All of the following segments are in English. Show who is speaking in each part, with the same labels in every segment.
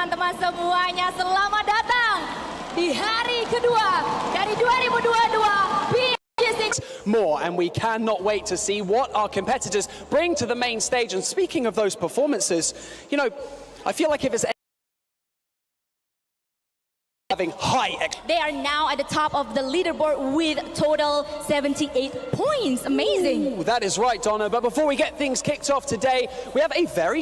Speaker 1: teman-teman semuanya, selamat datang di hari kedua dari 2022 Pmgc.
Speaker 2: More, and we cannot wait to see what our competitors bring to the main stage. And speaking of those performances, you know, I feel like if it's having high.
Speaker 1: They are now at the top of the leaderboard with total 78 points. Amazing.
Speaker 2: Ooh, that is right, Donna. But before we get things kicked off today, we have a very...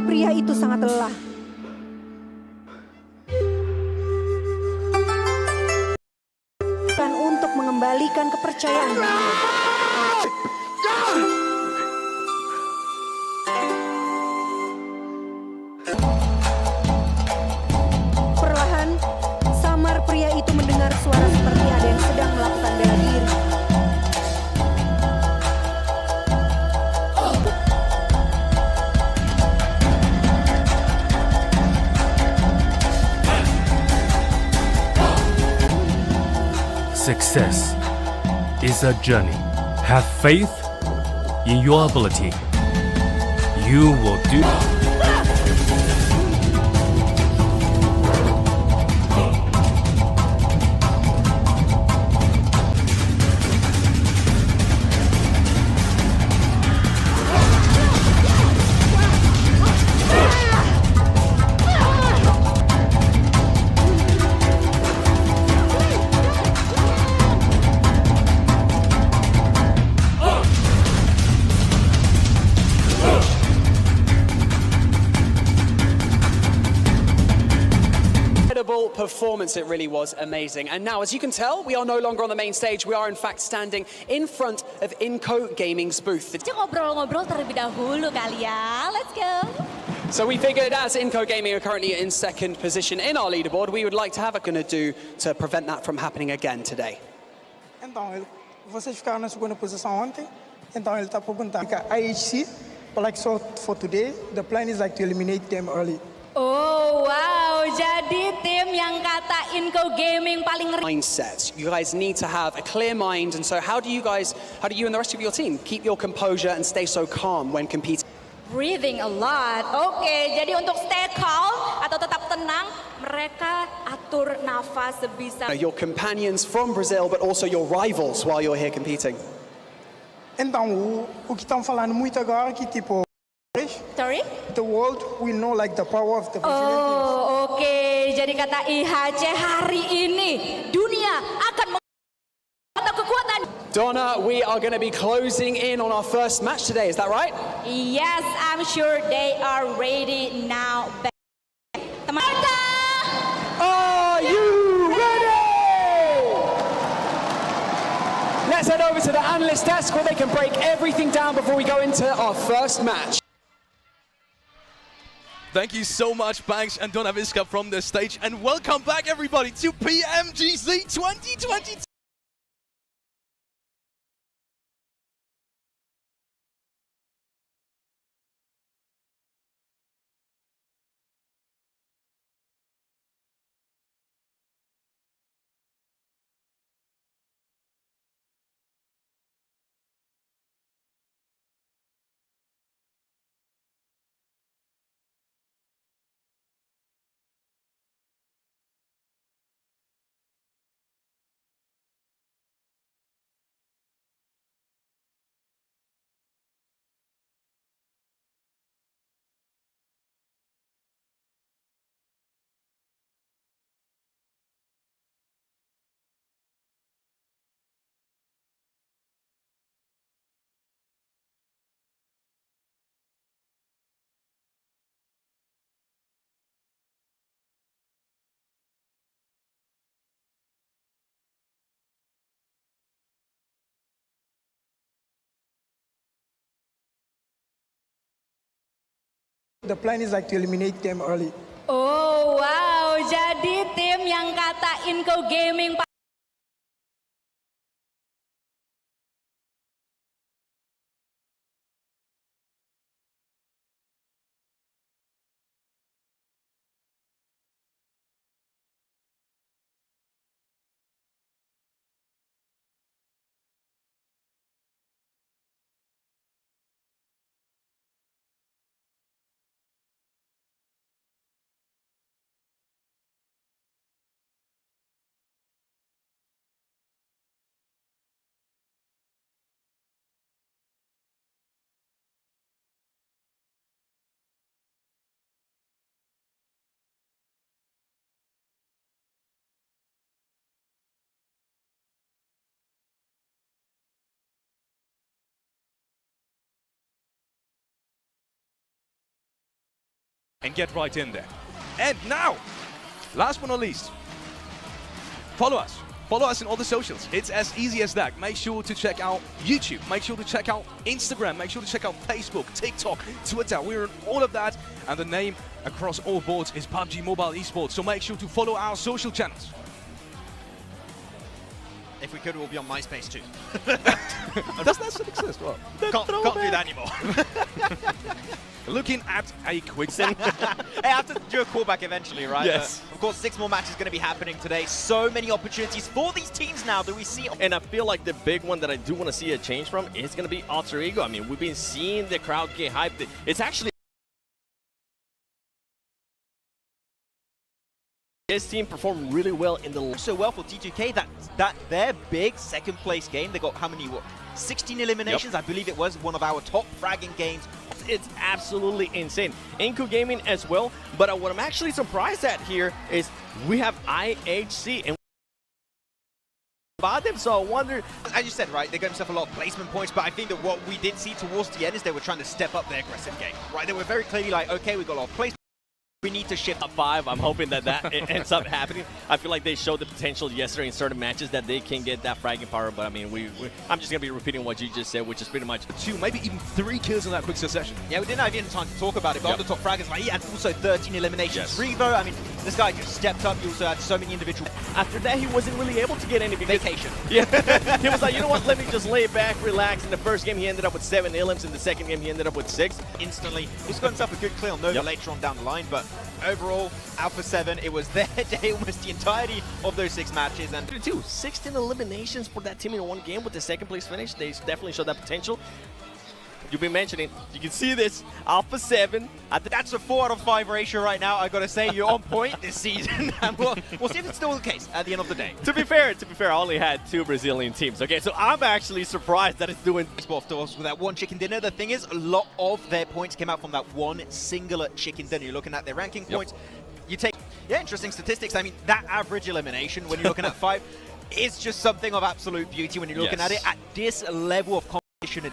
Speaker 3: Pria itu sangat lelah. Dan untuk mengembalikan kepercayaan. Perlahan, samar pria itu mendengar suara seperti ada yang sedang melakukan bela diri.
Speaker 4: Success is a journey. Have faith in your ability. You will do.
Speaker 2: Performance, it really was amazing. And now, as you can tell, we are no longer on the main stage. We are in fact standing in front of INCO Gaming's booth.
Speaker 1: Ngobrol-ngobrol terlebih dahulu kali ya. Let's go.
Speaker 2: So we figured, as INCO Gaming are currently in second position in our leaderboard, we would like to have a gonna do to prevent that from happening again today.
Speaker 5: Então, vocês ficaram na segunda posição ontem, então ele está perguntando, IHC, like so for today, the plan is like to eliminate them early.
Speaker 1: Oh wow, jadi tim yang kata INCO Gaming paling
Speaker 2: Mindset. You guys need to have a clear mind, and so how do you and the rest of your team keep your composure and stay so calm when competing?
Speaker 1: breathing a lot. Oke, jadi untuk stay calm atau tetap tenang, mereka atur nafas sebisa.
Speaker 2: Your companions from Brazil, but also your rivals while you're here competing.
Speaker 5: Então, o que estão falando muito agora que tipo,
Speaker 1: Sorry?
Speaker 5: the world will know like the power of the Brazilian teams.
Speaker 1: Oh, oke. Jadi kata IHC hari ini dunia akan mengenal kekuatan.
Speaker 2: Donna, we are going to be closing in on our first match today. Is that right?
Speaker 1: Yes, I'm sure they are ready now. Teman,
Speaker 2: are you ready? Let's head over to the analyst desk where they can break everything down before we go into our first match.
Speaker 6: Thank you so much, Banks and Donna Visca from the stage, and welcome back everybody to Pmgc 2022.
Speaker 5: The plan is like to eliminate them early.
Speaker 1: Oh wow, jadi tim yang kata INCO Gaming
Speaker 6: and get right in there. And now, last but not least, follow us. Follow us in all the socials. It's as easy as that. Make sure to check out YouTube. Make sure to check out Instagram. Make sure to check out Facebook, TikTok, Twitter. We're on all of that. And the name across all boards is PUBG Mobile Esports. So make sure to follow our social channels.
Speaker 7: If we could, we'll be on MySpace too.
Speaker 6: Does that still exist? Well,
Speaker 7: Can't do that anymore.
Speaker 6: looking at a quick
Speaker 7: Hey, I have to do a callback eventually, right?
Speaker 6: Yes.
Speaker 7: Of course, 6 more matches going to be happening today. So many opportunities for these teams now that we see.
Speaker 8: And I feel like the big one that I do want to see a change from is going to be Alter Ego. I mean, we've been seeing the crowd get hyped. It's actually this team performed really well in the
Speaker 7: So well for T2K that their big second place game. They got how many? What? 16 eliminations. I believe it was one of our top fragging games.
Speaker 8: It's absolutely insane. INCO Gaming as well, but what I'm actually surprised at here is we have IHC and about them, so I wonder.
Speaker 7: As you said, right, they got themselves a lot of placement points, but I think that what we did see towards the end is they were trying to step up their aggressive game, right? They were very clearly like, okay, we got a lot of placement. We need to shift
Speaker 8: Top 5. I'm hoping that it ends up happening. I feel like they showed the potential yesterday in certain matches that they can get that fragging power, but I mean, I'm just going to be repeating what you just said, which is pretty much
Speaker 6: 2, maybe even 3 kills in that quick succession.
Speaker 7: Yeah, we didn't have even time to talk about it, but on the top fraggers, like, he had also 13 eliminations. Revo, I mean, this guy just stepped up. He also had so many individual.
Speaker 8: After that, he wasn't really able to get any
Speaker 7: Vacation.
Speaker 8: Yeah, he was like, you know what, let me just lay back, relax. In the first game, he ended up with 7 elims. In the second game, he ended up with 6.
Speaker 7: Instantly. He's got himself a good clear on Nova later on down the line, but overall, Alpha 7, it was their day almost the entirety of those 6 matches. And
Speaker 8: 16 eliminations for that team in one game with the second place finish. They definitely showed that potential. You've been mentioning, you can see this, Alpha 7.
Speaker 7: That's a 4 out of 5 ratio right now. I gotta say, you're on point this season. And we'll see if it's still the case at the end of the day.
Speaker 8: To be fair, I only had 2 Brazilian teams. Okay, so I'm actually surprised that it's doing.
Speaker 7: Of course, with that one chicken dinner. The thing is, a lot of their points came out from that one singular chicken dinner. You're looking at their ranking points. You take, interesting statistics. I mean, that average elimination when you're looking at 5 is just something of absolute beauty when you're looking at it at this level of competition.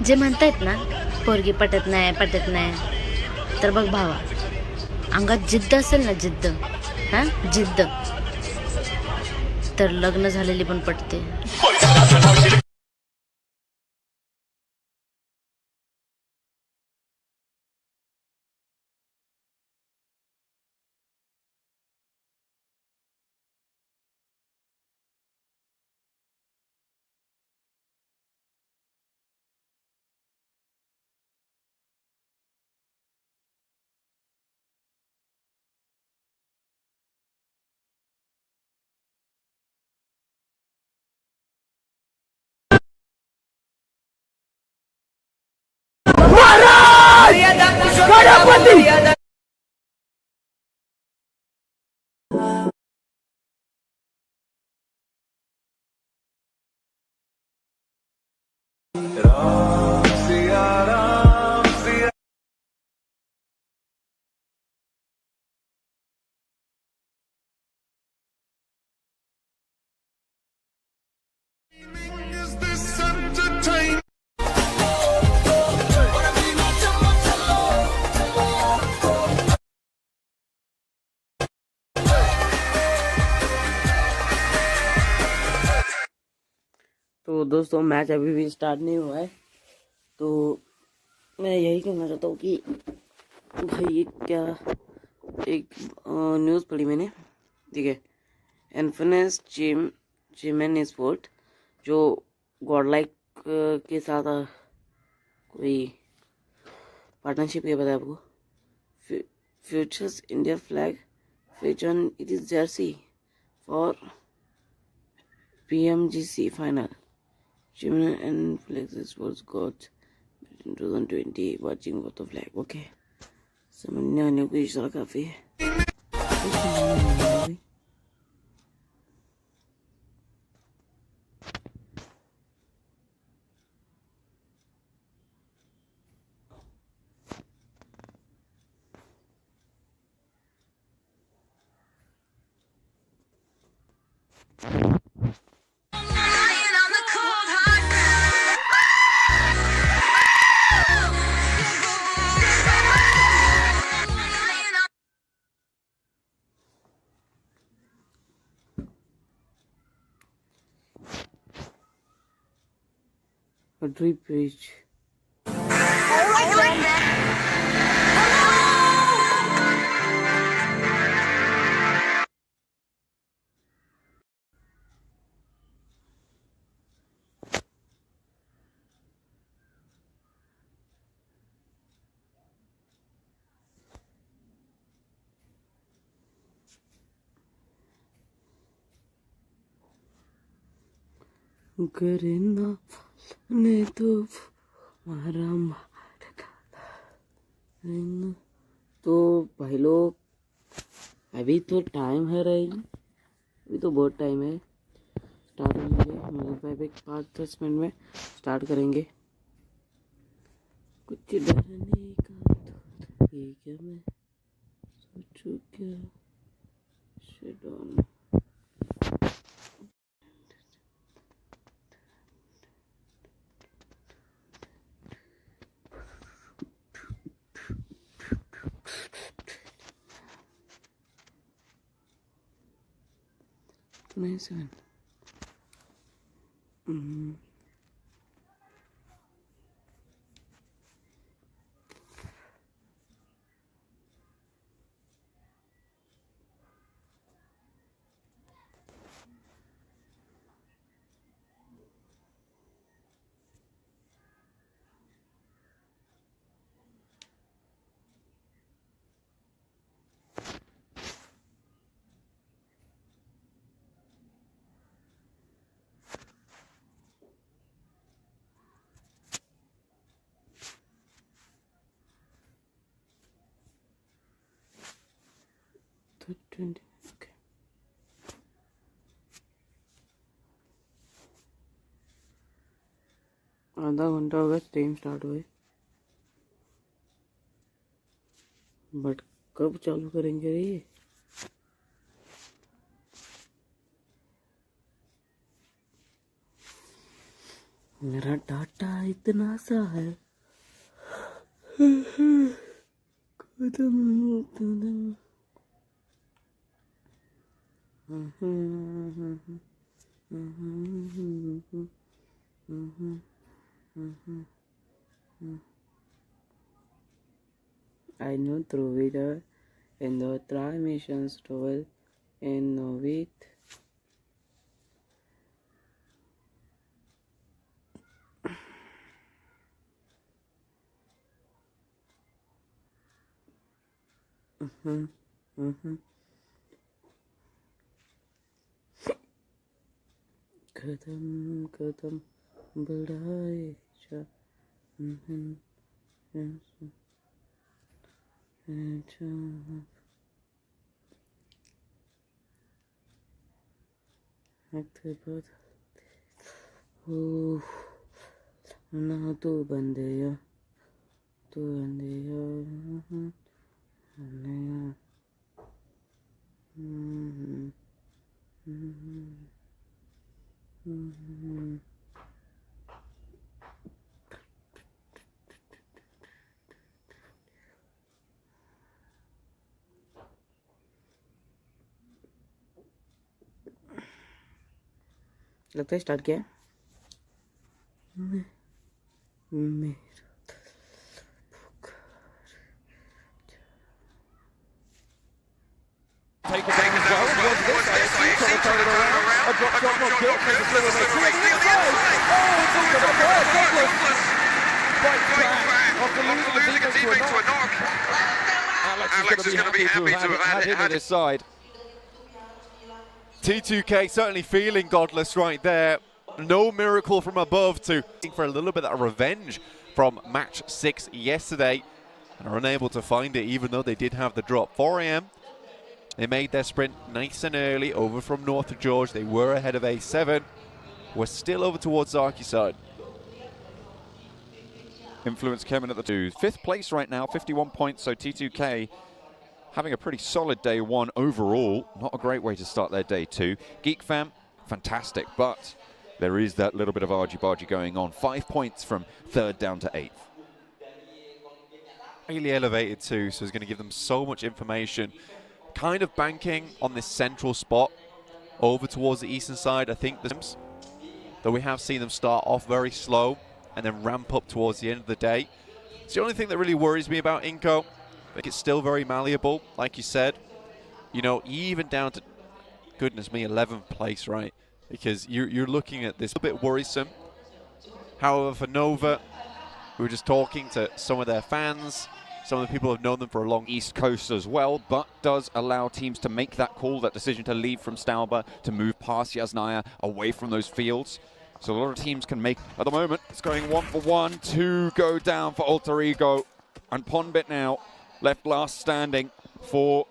Speaker 9: जे म्हणतायत ना पोरगी पटत नाही तर बघ भावा, अंगात जिद्द असेल ना, जिद्द, हां जिद्द, तर लग्न झालेली पण पटते.
Speaker 10: तो दोस्तों मैच अभी भी स्टार्ट नहीं हुआ है, तो मैं यही कहना चाहता हूँ कि भाई ये क्या, एक न्यूज़ पढ़ी मैंने, ठीक है, इन्फिनिस चेमिन स्पोर्ट जो गॉडलाइक के साथ कोई पार्टनरशिप किया, पता है आपको, futures India flag feature it is Jersey for PMGC final. Chemin and Flux Esports got in 2020 watching for the flag. Okay. समझने आने को इशारा काफी है. A drip page. Garena ने तो मारा तो भाई लोग, अभी तो टाइम है रही, अभी तो बहुत टाइम है, स्टार्ट करेंगे मतलब 5-10 मिनट में स्टार्ट करेंगे. कुछ डरने का तो ये क्या, मैं सोचूं क्या, शट डाउन. Nice one. तो 20, okay. आधा घंटा होगा स्ट्रीम स्टार्ट हुए, बट कब चालू करेंगे रे ये? मेरा डाटा इतना सा है कदम कदम I know through it in the transmissions trouble and know it. कदम कदम बढ़ाए जा ना तू बंदेया लगता है स्टार्ट किया मेरा
Speaker 6: Take a bang as well. What's this? Trying to turn it around. A drop shot not good. There's a still a race. Oh, it's into the ball. Douglas. Right back. After losing a teammate to a knock. Alex is going to be happy to have had him at his side. T2K certainly feeling godless right there. No miracle from above to for a little bit of revenge from match 6 yesterday. And are unable to find it even though they did have the drop. 4 AM. They made their sprint nice and early over from North of George. They were ahead of A7. We're still over towards Zaki side.
Speaker 11: Influence Chemin at the 2. 5th place right now, 51 points, so T2K having a pretty solid day 1 overall. Not a great way to start their day 2. GEEK fam, fantastic, but there is that little bit of argy-bargy going on. 5 points from 3rd down to 8th.
Speaker 6: Really elevated too, so it's going to give them so much information. Kind of banking on this central spot over towards the eastern side. I think though we have seen them start off very slow and then ramp up towards the end of the day. It's the only thing that really worries me about INCO. I think it's still very malleable, like you said. You know, even down to, goodness me, 11th place, right? Because you're looking at this a bit worrisome. However, for Nova, we were just talking to some of their fans. Some of the people have known them for a long
Speaker 11: East Coast as well, but does allow teams to make that call, that decision to leave from STALWART, to move past Yasnaya, away from those fields. So a lot of teams can make, at the moment, it's going 1 for 1, 2 go down for Alter Ego. And Ponbit now left last standing for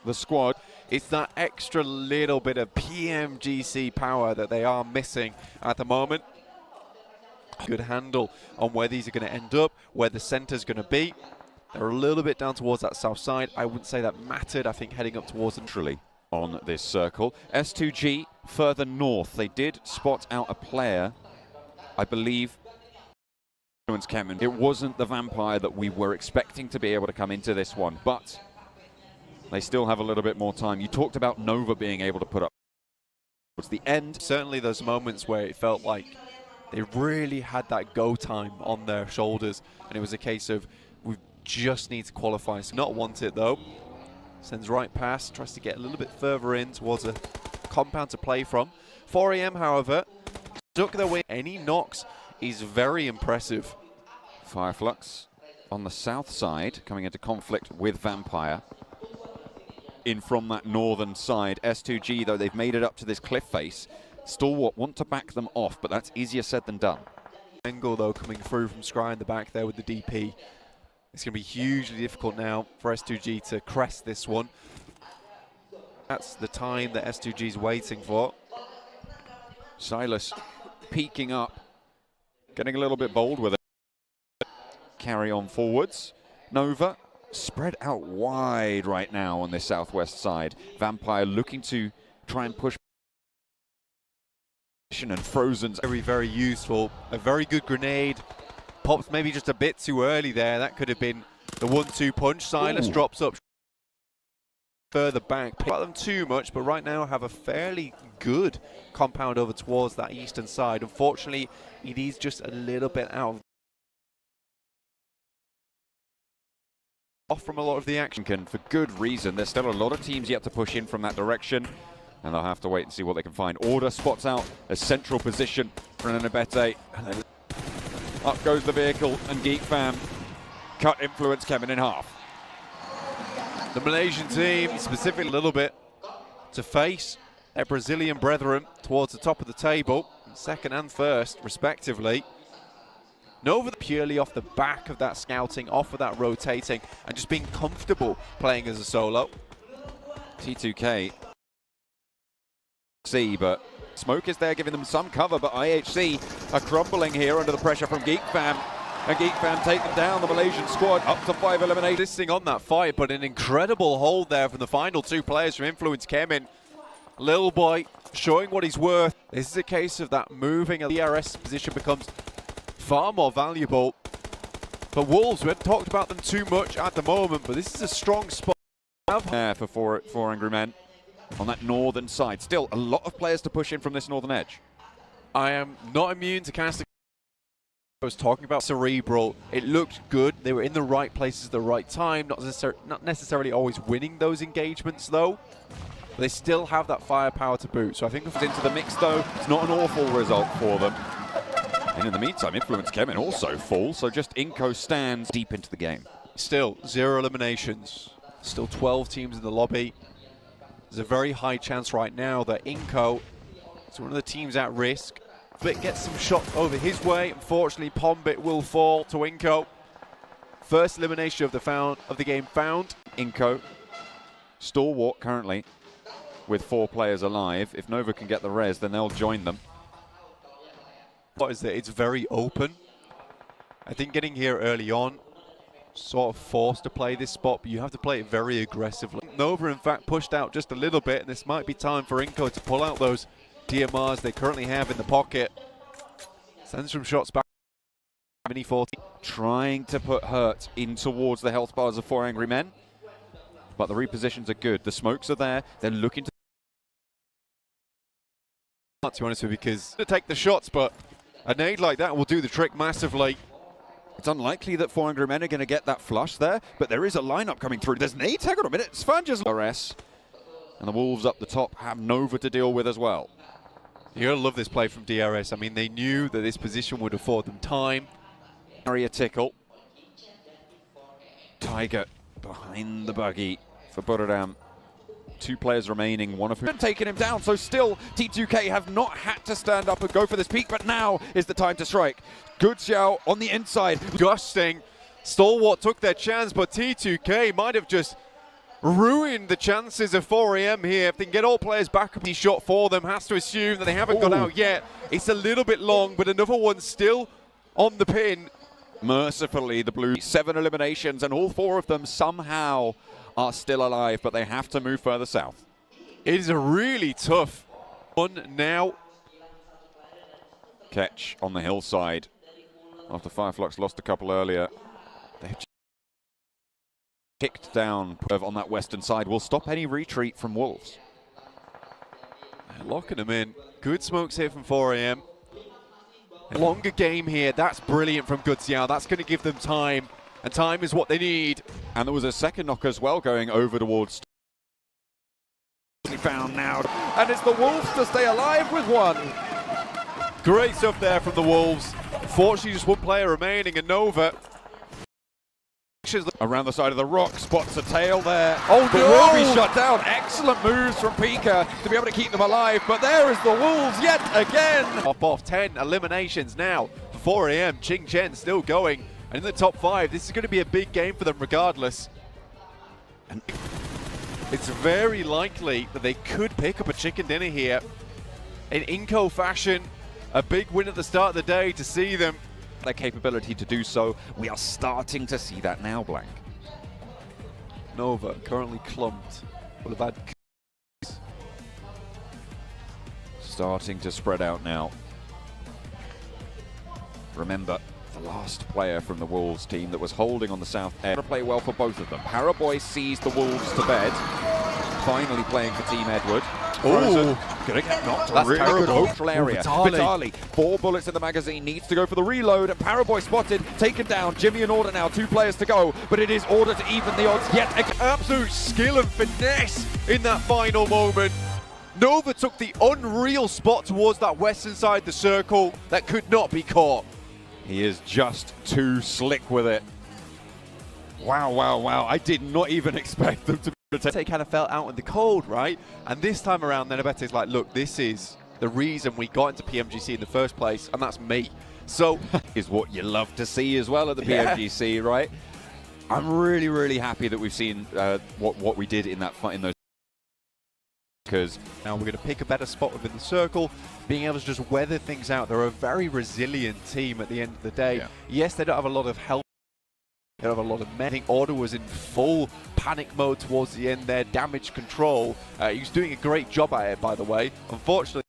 Speaker 11: the squad. It's that extra little bit of Pmgc power that they are missing at the moment. Good handle on where these are going to end up, where the centre's going to be. They're a little bit down towards that south side. I wouldn't say that mattered. I think heading up towards centrally on this circle. S2G further north. They did spot out a player, I believe. It wasn't the vampire that we were expecting to be able to come into this one, but they still have a little bit more time. You talked about Nova being able to put up towards the end.
Speaker 6: Certainly those moments where it felt like they really had that go time on their shoulders, and it was a case of we just need to qualify. So not want it though. Sends right past, tries to get a little bit further in towards a compound to play from. 4 AM, however, took their way. Any knocks is very impressive.
Speaker 11: Fireflux on the south side, coming into conflict with Vampire. In from that northern side. S2G, though, they've made it up to this cliff face. Stalwart want to back them off, but that's easier said than done.
Speaker 6: Erangel, though, coming through from Scry in the back there with the DP. It's going to be hugely difficult now for S2G to crest this one. That's the time that S2G is waiting for.
Speaker 11: Silas peeking up, getting a little bit bold with it. Carry on forwards. Nova spread out wide right now on this southwest side. Vampire looking to try and push and Frozen's
Speaker 6: very, very useful. A very good grenade. Pops maybe just a bit too early there. That could have been the 1-2 punch. Silas drops up further back. Not them too much, but right now have a fairly good compound over towards that eastern side. Unfortunately, it is just a little bit out off from a lot of the action.
Speaker 11: and for good reason. There's still a lot of teams yet to push in from that direction, and they'll have to wait and see what they can find. Order spots out a central position for an Anabete, and then up goes the vehicle, and GEEK fam cut influence Chemin in half.
Speaker 6: The Malaysian team, specifically a little bit, to face their Brazilian brethren towards the top of the table, second and first, respectively. Nova purely off the back of that scouting, off of that rotating, and just being comfortable playing as a solo.
Speaker 11: T2K but Smoke is there giving them some cover, but IHC are crumbling here under the pressure from GEEK fam. And GEEK fam take them down, the Malaysian squad up to 5 eliminated.
Speaker 6: Listing on that fight, but an incredible hold there from the final two players from Influence Chemin. Lil Boy showing what he's worth. This is a case of that moving a DRS position becomes far more valuable. But Wolves, we haven't talked about them too much at the moment, but this is a strong spot.
Speaker 11: For four Angry Men on that northern side. Still a lot of players to push in from this northern edge.
Speaker 6: I am not immune to casting. I was talking about Cerebral. It looked good. They were in the right places at the right time. Not necessarily always winning those engagements though. But they still have that firepower to boot. So I think if it's into the mix though, it's not an awful result for them. And in the meantime, Influence Chemin also full, so just INCO stands deep into the game. Still 0 eliminations. Still 12 teams in the lobby. There's a very high chance right now that INCO is one of the teams at risk. But gets some shots over his way. Unfortunately, Pombit will fall to INCO. First elimination of the game found.
Speaker 11: INCO, Stalwart currently with 4 players alive. If Nova can get the res, then they'll join them.
Speaker 6: What is it? It's very open. I think getting here early on, sort of forced to play this spot, but you have to play it very aggressively. Nova, in fact, pushed out just a little bit, and this might be time for INCO to pull out those DMRs they currently have in the pocket. Sends some shots back. Mini 40.
Speaker 11: Trying to put hurt in towards the health bars of 4 Angry Men. But the repositions are good. The smokes are there. They're looking to...
Speaker 6: Not to be honest with you, because to take the shots, but a nade like that will do the trick massively.
Speaker 11: It's unlikely that 4 Angry Men are going to get that flush there, but there is a lineup coming through. There's nades. Hang on a minute. Svan just... DRS. And the Wolves up the top have Nova to deal with as well.
Speaker 6: You're going to love this play from DRS. I mean, they knew that this position would afford them time.
Speaker 11: Area tickle. Tiger behind the buggy for Buriram. 2 players remaining, one of whom taking him down. So still, T2K have not had to stand up and go for this peak, but now is the time to strike. Good Xiao on the inside.
Speaker 6: Gusting. Stalwart took their chance, but T2K might have just ruined the chances of 4AM here. If they can get all players back up, the shot for them has to assume that they haven't got out yet. It's a little bit long, but another one still on the pin.
Speaker 11: Mercifully, the Blues 7 eliminations, and all 4 of them somehow are still alive, but they have to move further south.
Speaker 6: It is a really tough one now.
Speaker 11: Catch on the hillside after Fireflux lost a couple earlier. They've kicked down on that western side. Will stop any retreat from Wolves.
Speaker 6: They're locking them in. Good smokes here from 4AM. Longer game here. That's brilliant from Good Xiao. That's going to give them time. And time is what they need.
Speaker 11: And there was a second knock as well going over towards... Found now. And it's the Wolves to stay alive with 1.
Speaker 6: Great stuff there from the Wolves. Fortunately, just 1 player remaining, and Nova.
Speaker 11: Around the side of the rock, spots a tail there.
Speaker 6: Oh,
Speaker 11: but
Speaker 6: no!
Speaker 11: will be shut down. Excellent moves from Pika to be able to keep them alive. But there is the Wolves yet again.
Speaker 6: Off 10 eliminations now. 4AM, Ching Chen still going. And in the top 5, this is going to be a big game for them regardless. And it's very likely that they could pick up a chicken dinner here. In INCO fashion, a big win at the start of the day to see them.
Speaker 11: Their capability to do so. We are starting to see that now, Blank.
Speaker 6: Nova currently clumped. Will have had
Speaker 11: starting to spread out now. Remember, the last player from the Wolves team that was holding on the south end. Play well for both of them. Paraboy sees the Wolves to bed. Finally playing for Team Edward.
Speaker 6: Oh,
Speaker 11: gonna get knocked.
Speaker 6: That's
Speaker 11: really
Speaker 6: terrible.
Speaker 11: good neutral area. Vitali, 4 bullets in the magazine, needs to go for the reload, and Paraboy spotted, taken down. Jimmy and Order now, 2 players to go, but it is Order to even the odds yet again.
Speaker 6: Absolute skill and finesse in that final moment. Nova took the unreal spot towards that western side of the circle that could not be caught.
Speaker 11: He is just too slick with it. Wow, wow, wow. I did not even expect them to
Speaker 6: They kind of felt out in the cold, right? And this time around, Nenabete is like, look, this is the reason we got into PMGC in the first place, and that's me. So,
Speaker 11: is what you love to see as well at the PMGC, right? I'm really, really happy that we've seen what we did in that fight in those.
Speaker 6: Because now we're going to pick a better spot within the circle, being able to just weather things out. They're a very resilient team at the end of the day.
Speaker 11: Yeah.
Speaker 6: Yes, they don't have a lot of help. They have a lot of men. I think Order was in full panic mode towards the end there, damage control. He was doing a great job at it, by the way. Unfortunately,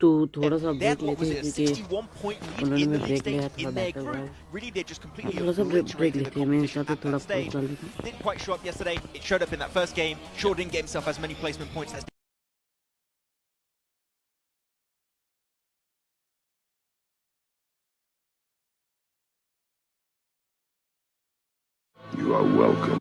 Speaker 10: तो थोड़ा सा
Speaker 7: They
Speaker 10: break
Speaker 7: had, what
Speaker 10: लेते
Speaker 7: was
Speaker 10: हैं
Speaker 7: it, a
Speaker 10: क्योंकि
Speaker 7: 61-point lead
Speaker 10: उन्होंने
Speaker 7: in the
Speaker 10: मैं
Speaker 7: league
Speaker 10: break लिया
Speaker 7: stage
Speaker 10: थोड़ा
Speaker 7: in their
Speaker 10: बैठा हुआ
Speaker 7: group.
Speaker 10: है
Speaker 7: Really, they just completely
Speaker 10: थोड़ा सा ब्रेक
Speaker 7: obliterated the
Speaker 10: लेते हैं मैं
Speaker 7: competition
Speaker 10: इंस्टा पे
Speaker 7: at
Speaker 10: थोड़ा
Speaker 7: that
Speaker 10: पोस्ट
Speaker 7: stage.
Speaker 10: डाल देता हूँ
Speaker 7: Didn't quite show up yesterday. It showed up in that first game. Sure didn't get himself as many placement points as
Speaker 12: You are welcome.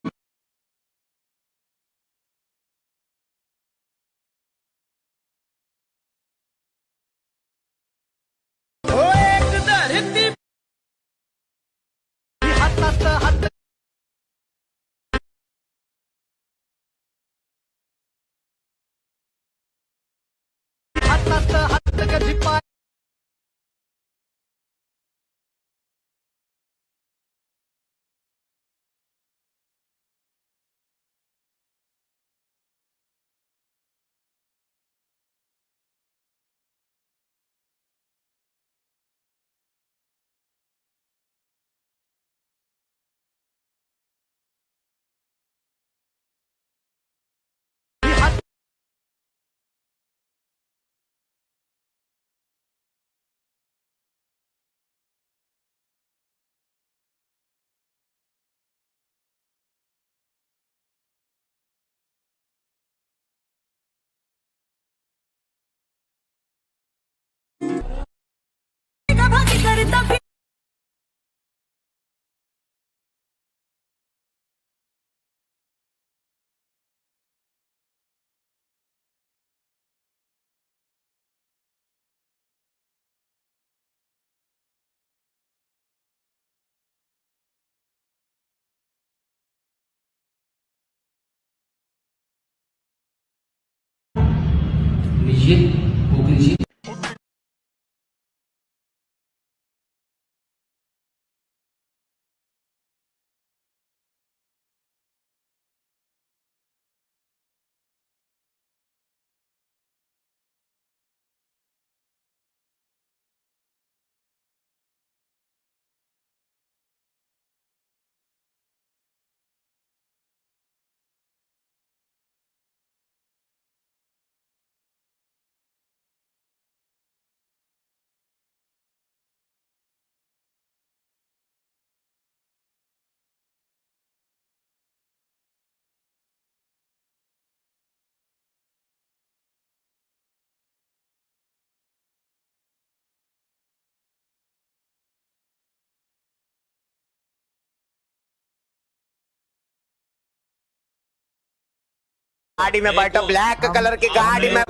Speaker 12: गाड़ी में बैठो, ब्लैक कलर की गाड़ी में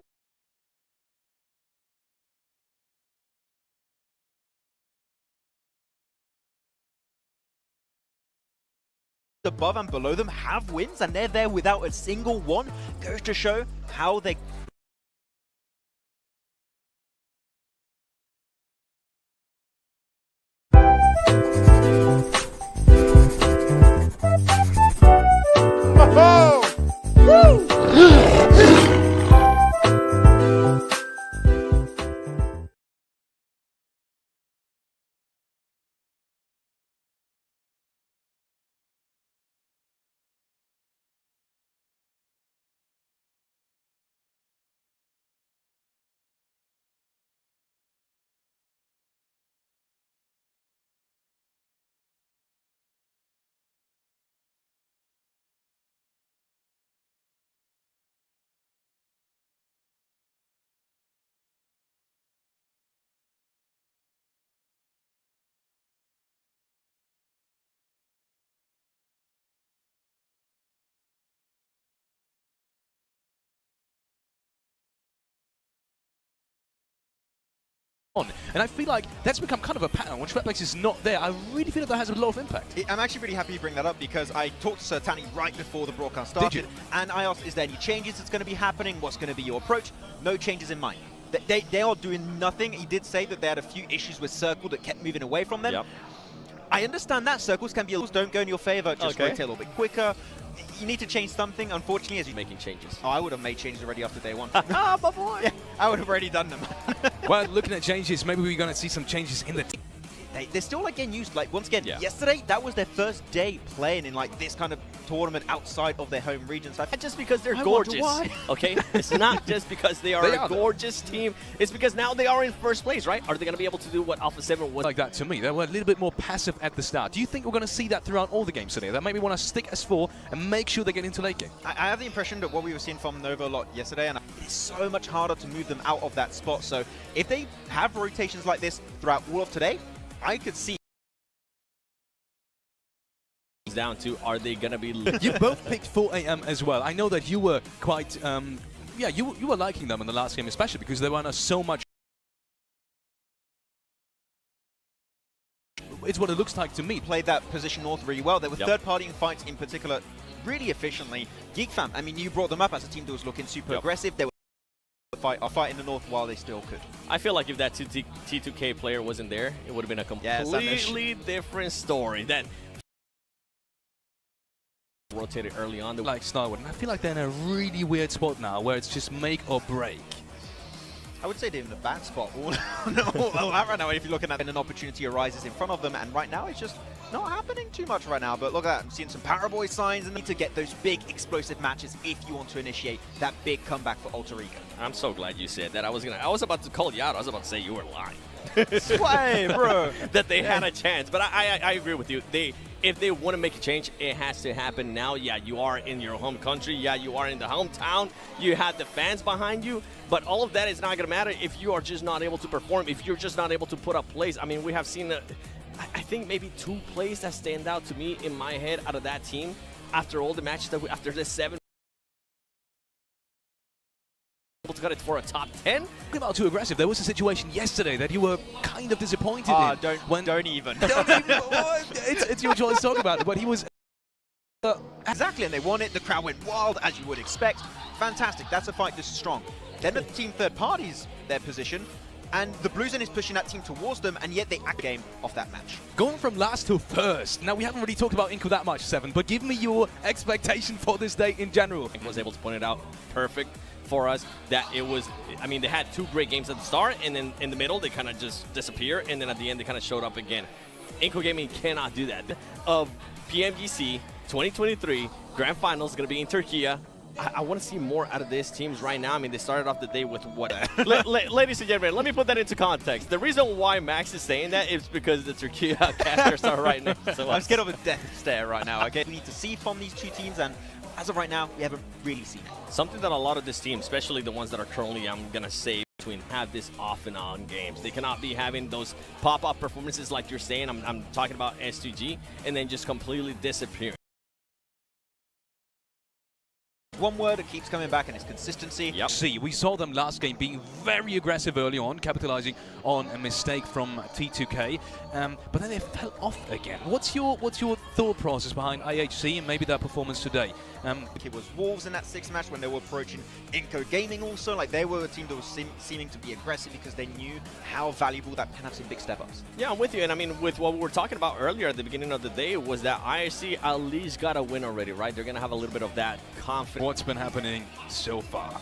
Speaker 7: above and below them have wins, and they're there without a single one. Goes to show how they
Speaker 6: on. And I feel like that's become kind of a pattern. When Schwepplex is not there, I really feel that that has a lot of impact.
Speaker 7: I'm actually really happy you bring that up, because I talked to Sir Tanny right before the broadcast started, and I asked, is there any changes that's going to be happening? What's going to be your approach? No changes in mind. They are doing nothing. He did say that they had a few issues with Circle that kept moving away from them. I understand that circles can be don't go in your favor, just rotate a little bit quicker. You need to change something. Unfortunately, as you're making changes. Oh, I would have made changes already after day one.
Speaker 8: Ah, my boy.
Speaker 7: Yeah, I would have already done them.
Speaker 6: Well, looking at changes, maybe we're going to see some changes in the team.
Speaker 7: They're still like getting used. Like, once again, yesterday that was their first day playing in like this kind of tournament outside of their home region. So
Speaker 8: just because they're gorgeous, okay? It's not just because they are a gorgeous team. It's because now they are in first place, right? Are they going to be able to do what Alpha 7 was?
Speaker 6: Like that to me. They were a little bit more passive at the start. Do you think we're going to see that throughout all the games today? That maybe want to stick as 4 and make sure they get into late game?
Speaker 7: I have the impression that what we were seeing from Nova a lot yesterday, and it's so much harder to move them out of that spot. So if they have rotations like this throughout all of today, I could see
Speaker 8: down to, are they gonna be
Speaker 6: You both picked 4 AM as well. I know that you were quite yeah, you were liking them in the last game, especially because they were so much. It's what it looks like to me.
Speaker 7: Played that position north really well. There were third-party fights in particular really efficiently. GEEK fam, I mean, you brought them up as a team that was looking super aggressive. They were fight in the north while they still could.
Speaker 8: I feel like if that T2K player wasn't there, it would have been a completely different story. That rotated early on.
Speaker 6: Like STALWART, and I feel like they're in a really weird spot now where it's just make or break.
Speaker 7: I would say they're in a bad spot all right now. If you're looking at it, an opportunity arises in front of them, and right now it's just not happening too much right now. But look at that, I'm seeing some Paraboy signs, and need to get those big explosive matches if you want to initiate that big comeback for Alter Ego.
Speaker 8: I'm so glad you said that. I was about to call you out. I was about to say you were lying.
Speaker 7: Sway, bro.
Speaker 8: That they had a chance, but I agree with you. if they want to make a change, it has to happen now. Yeah, you are in your home country. Yeah, you are in the hometown. You have the fans behind you. But all of that is not going to matter if you are just not able to perform, if you're just not able to put up plays. I mean, we have seen, I think maybe 2 plays that stand out to me in my head out of that team after all the matches that after the 7. Able to cut it for a top 10.
Speaker 6: About too aggressive. There was a situation yesterday that you were kind of disappointed in.
Speaker 7: Don't even.
Speaker 6: It's your choice to talk about it, but he was...
Speaker 7: Exactly, and they won it. The crowd went wild, as you would expect. Fantastic. That's a fight this strong. Then the team third parties their position, and the Blue Zone is pushing that team towards them, and yet they act the game off that match.
Speaker 6: Going from last to first. Now, we haven't really talked about INCO that much, Seven, but give me your expectation for this day in general.
Speaker 8: I was able to point it out perfect for us that it was, I mean, they had 2 great games at the start, and then in the middle they kind of just disappear, and then at the end they kind of showed up again. INCO Gaming cannot do that. Of Pmgc 2023 Grand Finals is going to be in Turkey. I want to see more out of these teams right now. I mean, they started off the day with what? Ladies and gentlemen, let me put that into context. The reason why Max is saying that is because the Turkey casters are right next to us.
Speaker 7: I'm scared of a death stare right now. Okay, we need to see from these 2 teams, and as of right now, we haven't really seen it.
Speaker 8: Something that a lot of this team, especially the ones that are currently, I'm going to say, between have this off and on games. They cannot be having those pop-up performances like you're saying. I'm talking about S2G, and then just completely disappearing.
Speaker 7: One word that keeps coming back, and it's consistency.
Speaker 6: Yep. See, we saw them last game being very aggressive early on, capitalizing on a mistake from T2K, but then they fell off again. What's your thought process behind IHC and maybe their performance today?
Speaker 7: It was Wolves in that 6th match when they were approaching INCO Gaming also. Like, they were a team that was seeming to be aggressive because they knew how valuable that can have some big step-ups.
Speaker 8: Yeah, I'm with you. And I mean, with what we were talking about earlier at the beginning of the day was that IHC at least got a win already, right? They're going to have a little bit of that confidence.
Speaker 6: What's been happening so far?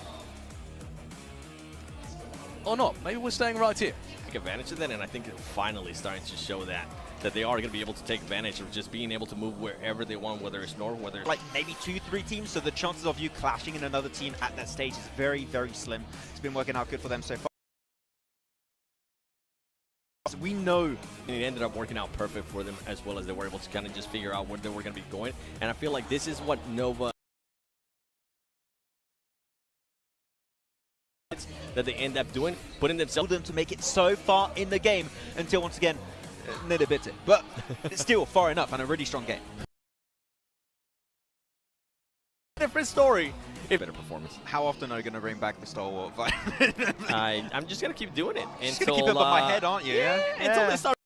Speaker 6: Or not? Maybe we're staying right here.
Speaker 8: Take advantage of that, and I think it's finally starting to show that they are going to be able to take advantage of just being able to move wherever they want, whether it's north, whether it's
Speaker 7: like maybe 2-3 teams, so the chances of you clashing in another team at that stage is very, very slim. It's been working out good for them so far.
Speaker 8: We know it ended up working out perfect for them, as well as they were able to kind of just figure out where they were going to be going, and I feel like this is what Nova that they end up doing, putting themselves
Speaker 7: to make it so far in the game until once again nearly bit it, but it's still far enough and a really strong game.
Speaker 8: Different story. Better performance.
Speaker 7: How often are you going to bring back the Stalwart fight?
Speaker 8: I'm just going to keep doing it
Speaker 7: until keep it up my head, aren't you?
Speaker 8: Yeah. Until they start.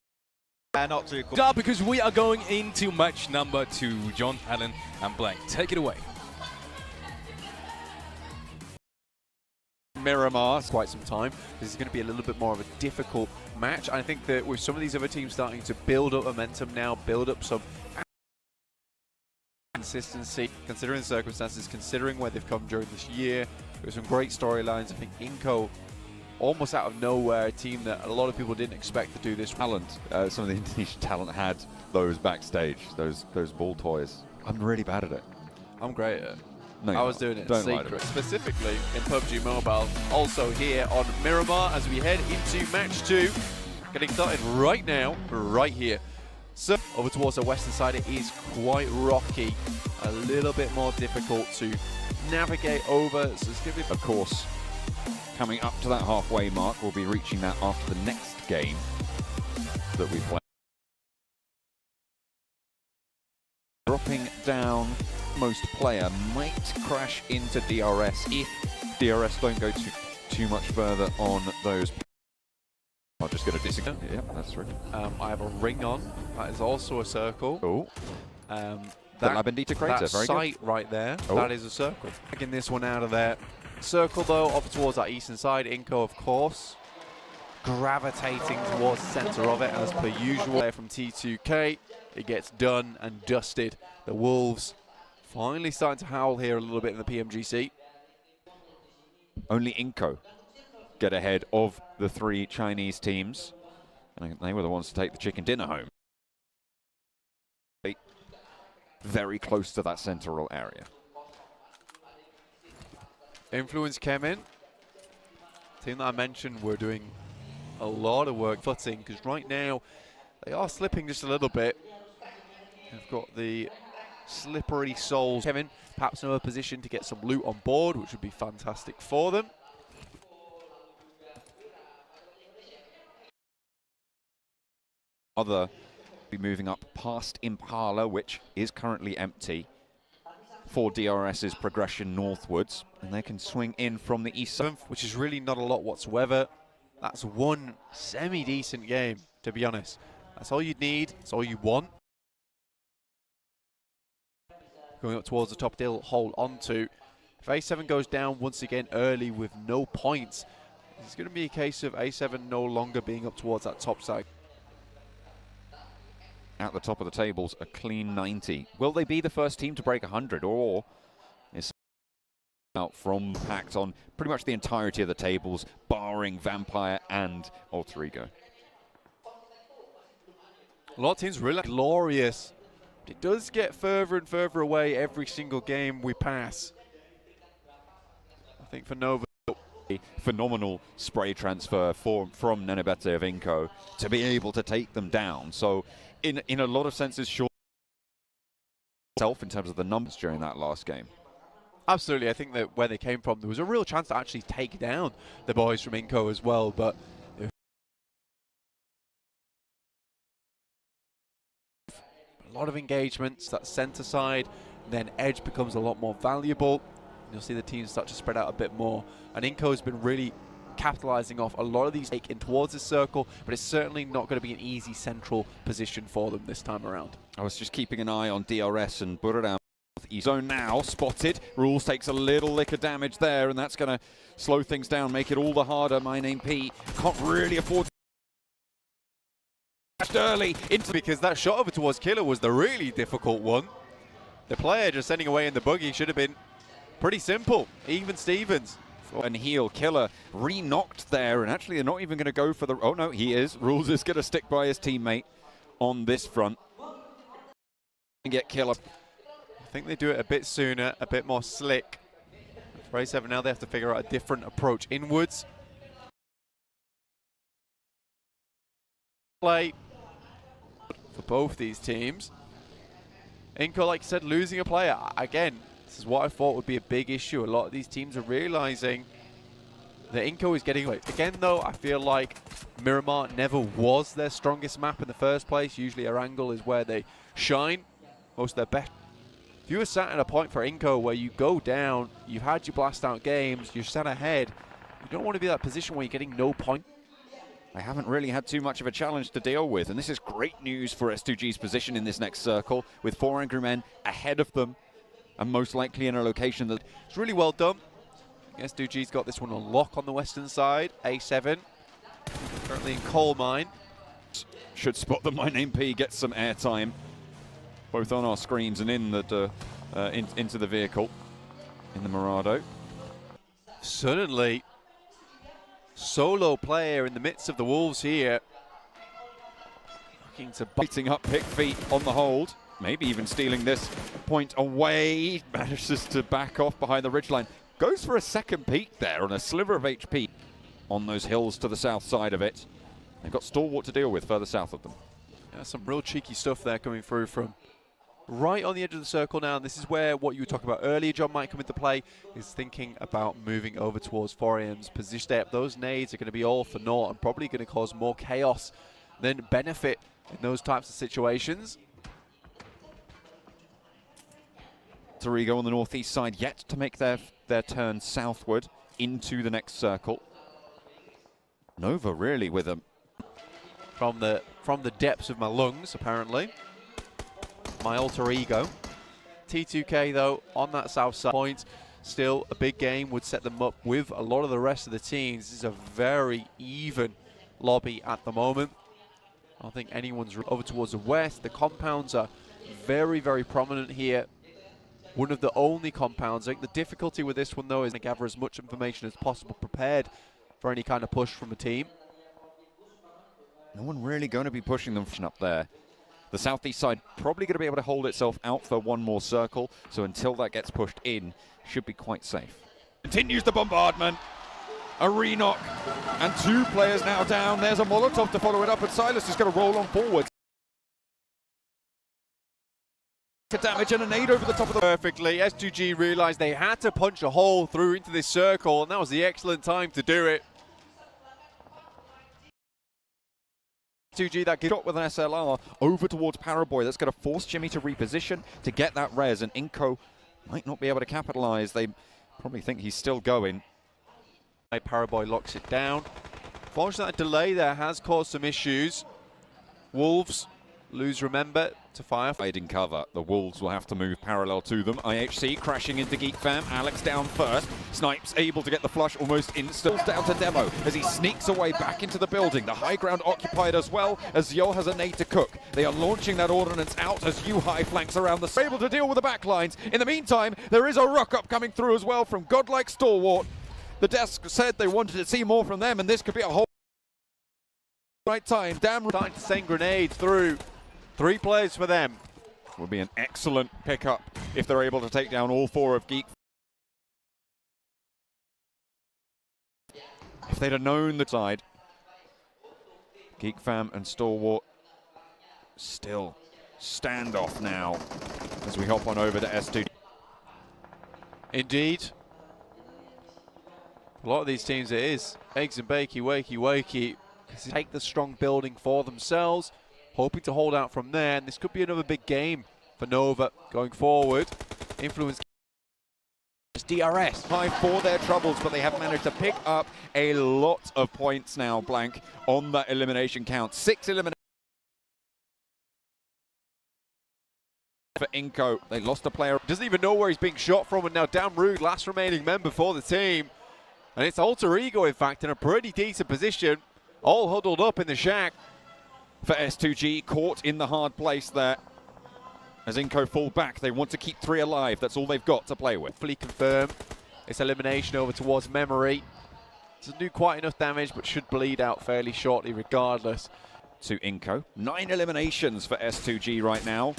Speaker 7: Not too cool.
Speaker 6: Because we are going into match number 2. John, Alan, and Blank. Take it away.
Speaker 13: Miramar quite some time. This is going to be a little bit more of a difficult match. I think that with some of these other teams starting to build up momentum now, build up some consistency, considering the circumstances, considering where they've come during this year, there's some great storylines. I think INCO, almost out of nowhere, a team that a lot of people didn't expect to do this.
Speaker 11: Talent, some of the Indonesian talent had those backstage, those ball toys. I'm really bad at it.
Speaker 13: I'm great at it.
Speaker 11: No,
Speaker 13: I was doing it in secret, specifically in PUBG Mobile. Also here on Miramar as we head into match 2. Getting started right now, right here. So over towards the western side, it is quite rocky, a little bit more difficult to navigate over. So it's going to be,
Speaker 11: of course, coming up to that halfway mark. We'll be reaching that after the next game that we play. Dropping down. Most player might crash into DRS if DRS don't go too much further on those. I'm just going to disagree. Yeah, that's right.
Speaker 13: I have a ring on. That is also a circle.
Speaker 11: Oh.
Speaker 13: That
Speaker 11: Labendita crater, very
Speaker 13: sight
Speaker 11: good.
Speaker 13: right there,
Speaker 11: Oh.
Speaker 13: that is a circle. Taking this one out of there. Circle though, up towards that eastern side. INCO, of course, gravitating towards the center of it as per usual. There from T2K, it gets done and dusted. The Wolves finally starting to howl here a little bit in the Pmgc.
Speaker 11: Only INCO get ahead of the 3 Chinese teams. And they were the ones to take the chicken dinner home. Very close to that central area.
Speaker 13: Influence Chemin. Team that I mentioned were doing a lot of work footing, because right now they are slipping just a little bit. They've got the slippery souls. Chemin, perhaps in a position to get some loot on board, which would be fantastic for them.
Speaker 11: Other be moving up past Impala, which is currently empty, for DRS's progression northwards, and they can swing in from the east side,
Speaker 13: which is really not a lot whatsoever. That's one semi-decent game, to be honest. That's all you'd need, that's all you want. Going up towards the top, they'll hold on to. If A7 goes down once again early with no points, it's going to be a case of A7 no longer being up towards that top side.
Speaker 11: At the top of the tables, a clean 90. Will they be the first team to break 100, or is out from packed on pretty much the entirety of the tables, barring Vampire and Alter Ego?
Speaker 13: A lot of teams really glorious. It does get further and further away every single game we pass. I think for Nova,
Speaker 11: a phenomenal spray transfer from Nenebete of INCO to be able to take them down. So in a lot of senses, short itself in terms of the numbers during that last game.
Speaker 13: Absolutely, I think that where they came from, there was a real chance to actually take down the boys from INCO as well, but a lot of engagements, that centre side, then edge becomes a lot more valuable. You'll see the teams start to spread out a bit more, and INCO has been really capitalizing off a lot of these in towards this circle, but it's certainly not going to be an easy central position for them this time around.
Speaker 11: I was just keeping an eye on DRS and Buriram. Zone now spotted. Rules takes a little lick of damage there, and that's going to slow things down, make it all the harder. My name P can't really afford to early into,
Speaker 13: because that shot over towards Killer was the really difficult one. The player just sending away in the buggy should have been pretty simple. Even Stevens.
Speaker 11: And Heal Killer re-knocked there, and actually they're not even going to go for the... Oh no, he is. Rules is going to stick by his teammate on this front and get Killer.
Speaker 13: I think they do it a bit sooner, a bit more slick. For A7 now they have to figure out a different approach inwards. Play for both these teams. INCO, like I said, losing a player. Again, this is what I thought would be a big issue. A lot of these teams are realizing that INCO is getting away. Again, though, I feel like Miramar never was their strongest map in the first place. Usually Erangel is where they shine. Most of their best. If you were sat at a point for INCO where you go down, you've had your blast out games, you're sat ahead, you don't want to be in that position where you're getting no point.
Speaker 11: I haven't really had too much of a challenge to deal with, and this is great news for S2G's position in this next circle, with 4 angry men ahead of them, and most likely in a location that...
Speaker 13: It's really well done. S2G's got this one on lock on the western side. A7, currently in coal mine.
Speaker 11: Should spot that My Name P gets some airtime, both on our screens and in the into the vehicle, in the Murado.
Speaker 13: Suddenly, solo player in the midst of the Wolves here. Looking to
Speaker 11: biting up pick feet on the hold. Maybe even stealing this point away. Manages to back off behind the ridgeline. Goes for a second peek there on a sliver of HP on those hills to the south side of it. They've got Stalwart to deal with further south of them.
Speaker 13: Yeah, some real cheeky stuff there coming through from right on the edge of the circle now. And this is where what you were talking about earlier, John, might come into play, is thinking about moving over towards 4AM's position. Those nades are going to be all for naught and probably going to cause more chaos than benefit in those types of situations.
Speaker 11: Ego on the northeast side yet to make their turn southward into the next circle. Nova really with them
Speaker 13: from the depths of my lungs, apparently. My alter ego. T2K though on that south side point, still a big game, would set them up with a lot of the rest of the teams. This is a very even lobby at the moment. I don't think anyone's over towards the west. The compounds are very, very prominent here. One of the only compounds. I think the difficulty with this one, though, is to gather as much information as possible, prepared for any kind of push from a team.
Speaker 11: No one really going to be pushing them up there. The southeast side probably going to be able to hold itself out for one more circle, so until that gets pushed in, should be quite safe. Continues the bombardment. A re-knock, and 2 players now down. There's a Molotov to follow it up, and Silas is going to roll on forward. Damage and a nade over the top of the...
Speaker 13: Perfectly. S2G realized they had to punch a hole through into this circle, and that was the excellent time to do it.
Speaker 11: S2G that shot with an SLR over towards Paraboy. That's going to force Jimmy to reposition to get that res, and INCO might not be able to capitalize. They probably think he's still going.
Speaker 13: Paraboy locks it down. Fortunately, that delay there has caused some issues. Wolves lose remember to fire.
Speaker 11: In cover, the Wolves will have to move parallel to them. IHC crashing into GEEK fam. Alex down first. Snipes able to get the flush almost instant. Down to Demo as he sneaks away back into the building. The high ground occupied as well as Yo has a nade to cook. They are launching that ordnance out as UPI flanks around the... Able to deal with the backlines. In the meantime, there is a rock up coming through as well from GODLIKE STALWART. The desk said they wanted to see more from them, and this could be a whole... Right time. Damn.
Speaker 13: Time to send grenades through. 3 players for them.
Speaker 11: Will be an excellent pickup if they're able to take down all 4 of GEEK. If they'd have known the side. GEEK fam and STALWART still standoff now as we hop on over to S2.
Speaker 13: Indeed. A lot of these teams it is eggs and bakey, wakey, wakey. Take the strong building for themselves, hoping to hold out from there, and this could be another big game for Nova going forward. Influence
Speaker 11: DRS high for their troubles, but they have managed to pick up a lot of points now, Blank, on that elimination count. 6 eliminations for INCO. They lost a player.
Speaker 13: Doesn't even know where he's being shot from, and now Damn Rude, last remaining member for the team. And it's Alter Ego, in fact, in a pretty decent position, all huddled up in the shack.
Speaker 11: For S2G, caught in the hard place there. As INCO fall back, they want to keep 3 alive. That's all they've got to play with.
Speaker 13: Fully confirm its elimination over towards Memory. Doesn't do quite enough damage, but should bleed out fairly shortly regardless.
Speaker 11: To INCO. 9 eliminations for S2G right now.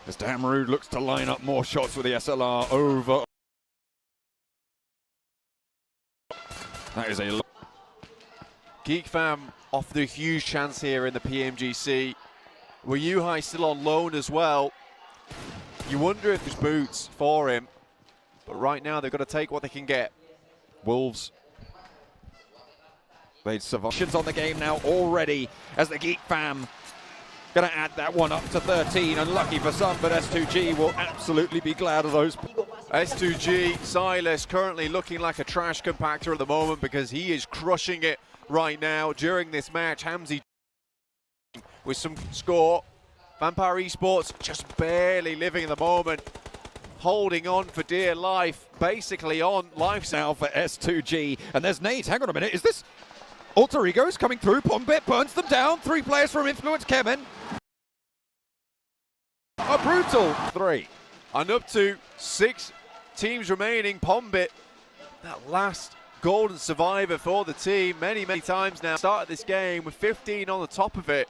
Speaker 11: As Damn Rude looks to line up more shots with the SLR over. That is a lot.
Speaker 13: GEEK fam off the huge chance here in the Pmgc. With UPI still on loan as well. You wonder if there's boots for him. But right now they've got to take what they can get.
Speaker 11: Wolves. They'd survive. On the game now already as the GEEK fam going to add that one up to 13. Unlucky for some, but S2G will absolutely be glad of those.
Speaker 13: S2G, Silas currently looking like a trash compactor at the moment because he is crushing it right now during this match. Hamzy with some score. Vampire Esports just barely living in the moment, holding on for dear life, basically on life
Speaker 11: now for S2G. And there's Nate. Hang on a minute. Is this Alter Egos coming through? Pombit burns them down. 3 players from Influence Chemin. A brutal 3.
Speaker 13: And up to 6 teams remaining. Pombit, that last golden survivor for the team many times now. Started this game with 15 on the top of it.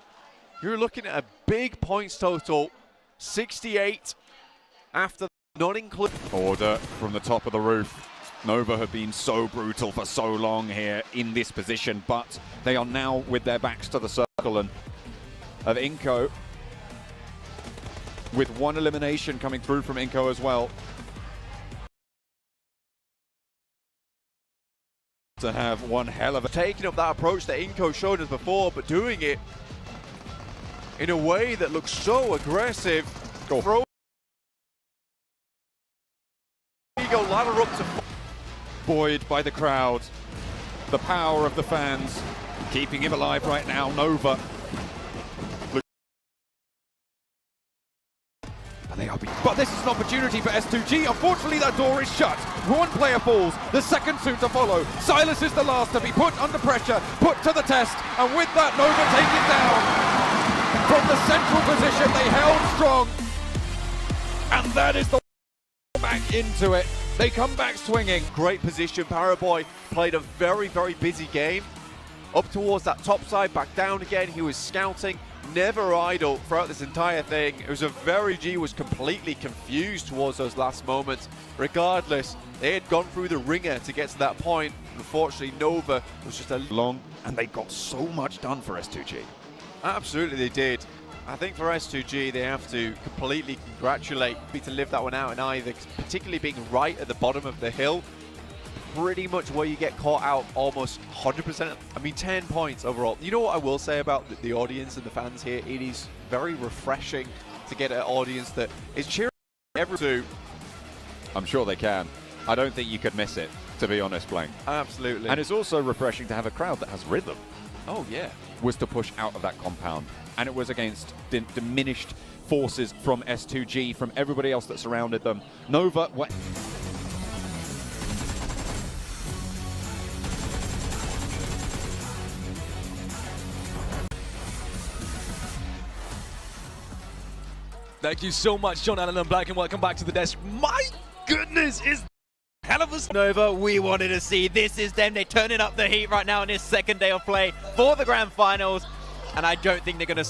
Speaker 13: You're looking at a big points total, 68 after not including.
Speaker 11: Order from the top of the roof. Nova have been so brutal for so long here in this position, but they are now with their backs to the circle, and of INCO with 1 elimination coming through from INCO as well. To have one hell of a...
Speaker 13: Taking up that approach that INCO showed us before, but doing it in a way that looks so aggressive.
Speaker 11: Go.
Speaker 13: Ego ladder up to...
Speaker 11: Buoyed by the crowd. The power of the fans. Keeping him alive right now, Nova. But this is an opportunity for S2G. Unfortunately, that door is shut. 1 player falls, the second soon to follow. Silas is the last to be put under pressure, put to the test, and with that, Nova take it down. From the central position, they held strong. And that is the back into it. They come back swinging.
Speaker 13: Great position. Paraboy played a very busy game. Up towards that top side, back down again. He was scouting. Never idle throughout this entire thing. It was a G was completely confused towards those last moments. Regardless, they had gone through the ringer to get to that point. Unfortunately, Nova was just a
Speaker 11: long, and they got so much done for S2G.
Speaker 13: Absolutely, they did. I think for S2G, they have to completely congratulate me to live that one out in either, particularly being right at the bottom of the hill, pretty much where you get caught out almost 100%. I mean, 10 points overall. You know what I will say about the audience and the fans here? It is very refreshing to get an audience that is cheering every two.
Speaker 11: I'm sure they can. I don't think you could miss it, to be honest, Blank.
Speaker 13: Absolutely.
Speaker 11: And it's also refreshing to have a crowd that has rhythm.
Speaker 13: Oh, yeah.
Speaker 11: Was to push out of that compound. And it was against diminished forces from S2G, from everybody else that surrounded them. Nova...
Speaker 6: Thank you so much, John Allen and Black, and welcome back to the desk. My goodness, is hell of a
Speaker 7: Nova we wanted to see. This is them. They're turning up the heat right now on this second day of play for the grand finals, and I don't think they're gonna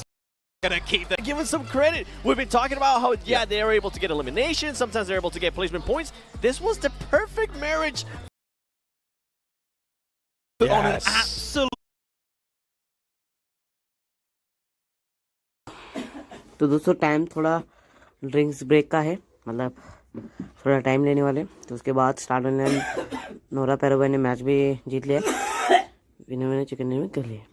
Speaker 7: keep them.
Speaker 8: Give us some credit. We've been talking about how they're able to get elimination. Sometimes they're able to get placement points. This was the perfect marriage on an absolute.
Speaker 10: तो दोस्तों time थोड़ा drinks break का है, मतलब थोड़ा time लेने वाले, तो उसके बाद स्टार्ट होने वाले। नोरा पैरोवे ने मैच भी जीत लिया, विनर ने चिकन डिनर कर लिया।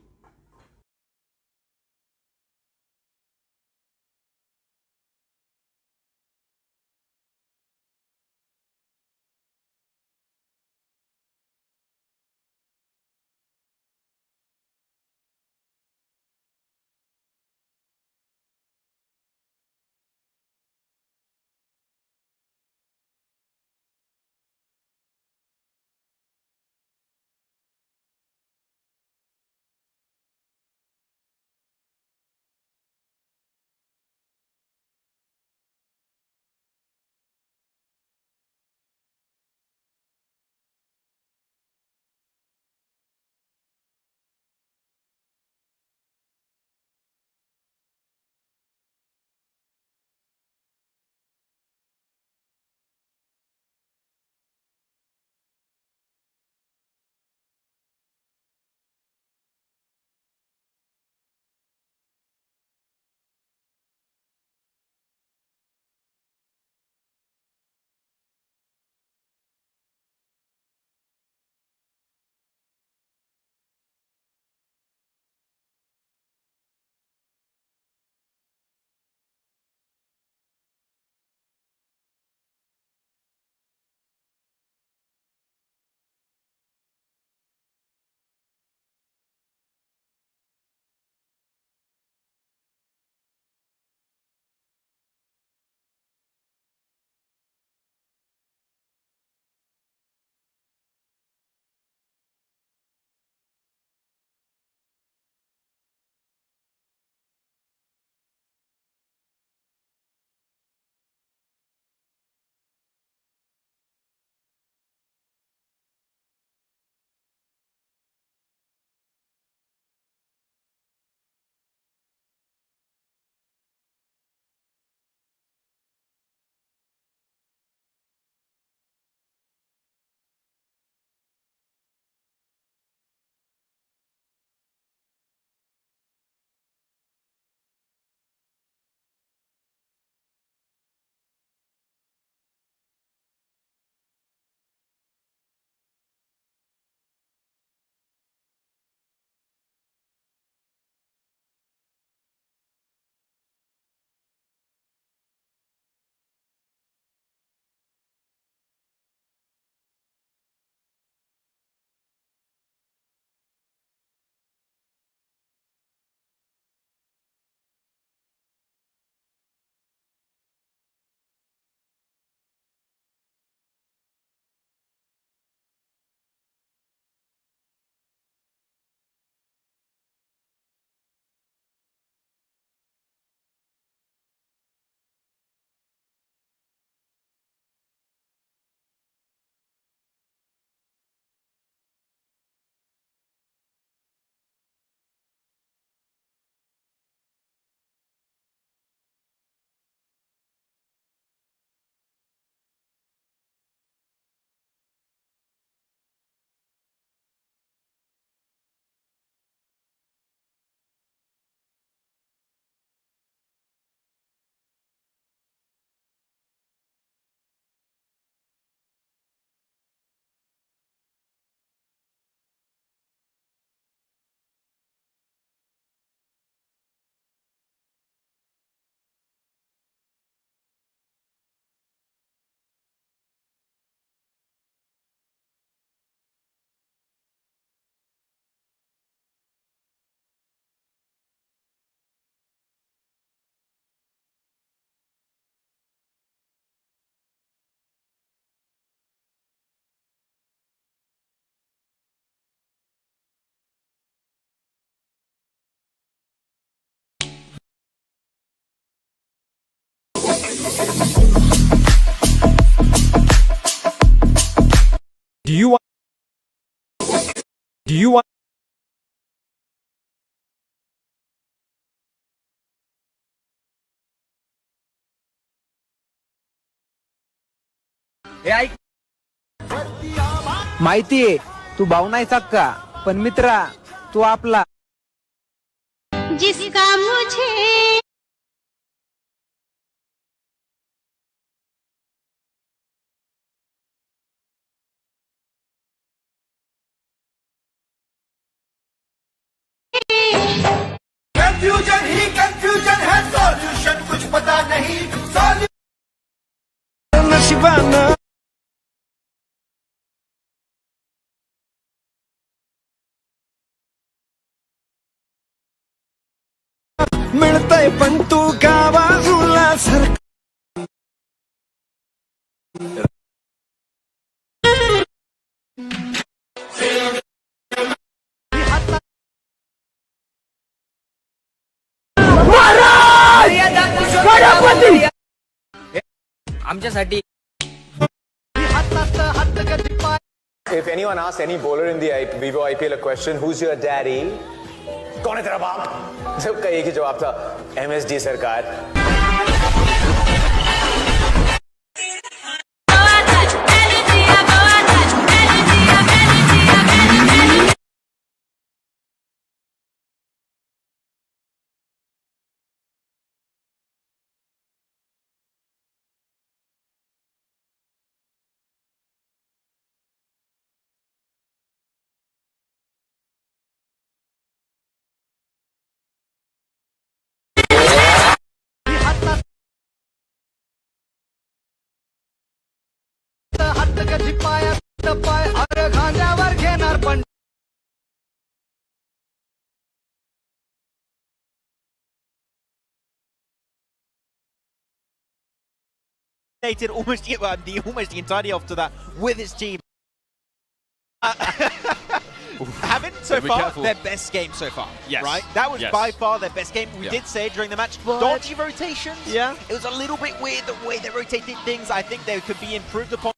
Speaker 14: Do you want?
Speaker 12: माहितीये तू भाऊ नाही सक्का पण मित्रा तू आपला
Speaker 9: जिसका मुझे
Speaker 15: कंफ्यूजन ही कंफ्यूजन है सॉल्यूशन कुछ पता नहीं नशिबाना मिळतंय पण तू गावाला सर
Speaker 12: आमच्यासाठी
Speaker 16: If anyone asks any bowler in the Vivo IPL a question, who's your daddy? कौन है तेरा बाप? सबका एक ही जवाब था, MSD सरकार.
Speaker 7: Almost the entirety after that with his team. Haven't so far their best game so far.
Speaker 8: Yes.
Speaker 7: Right? That was by far their best game. We did say during the match, dodgy rotations.
Speaker 8: Yeah.
Speaker 7: It was a little bit weird the way they rotated things. I think they could be improved upon.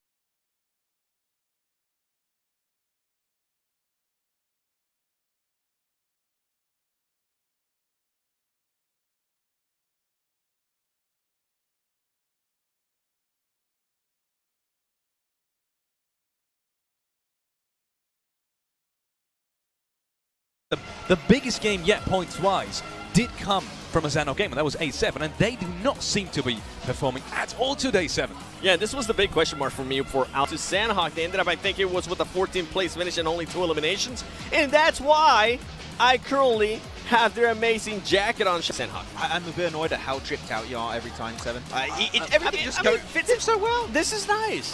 Speaker 6: The biggest game yet, points-wise, did come from a Sanhok game, and that was A7, and they do not seem to be performing at all today, 7.
Speaker 8: Yeah, this was the big question mark for me for out to Sanhok. They ended up, I think it was with a 14th place finish and only 2 eliminations, and that's why I currently have their amazing jacket on Sanhok.
Speaker 7: I'm a bit annoyed at how tripped out you are every time, 7. Everything just fits him so well.
Speaker 8: This is nice.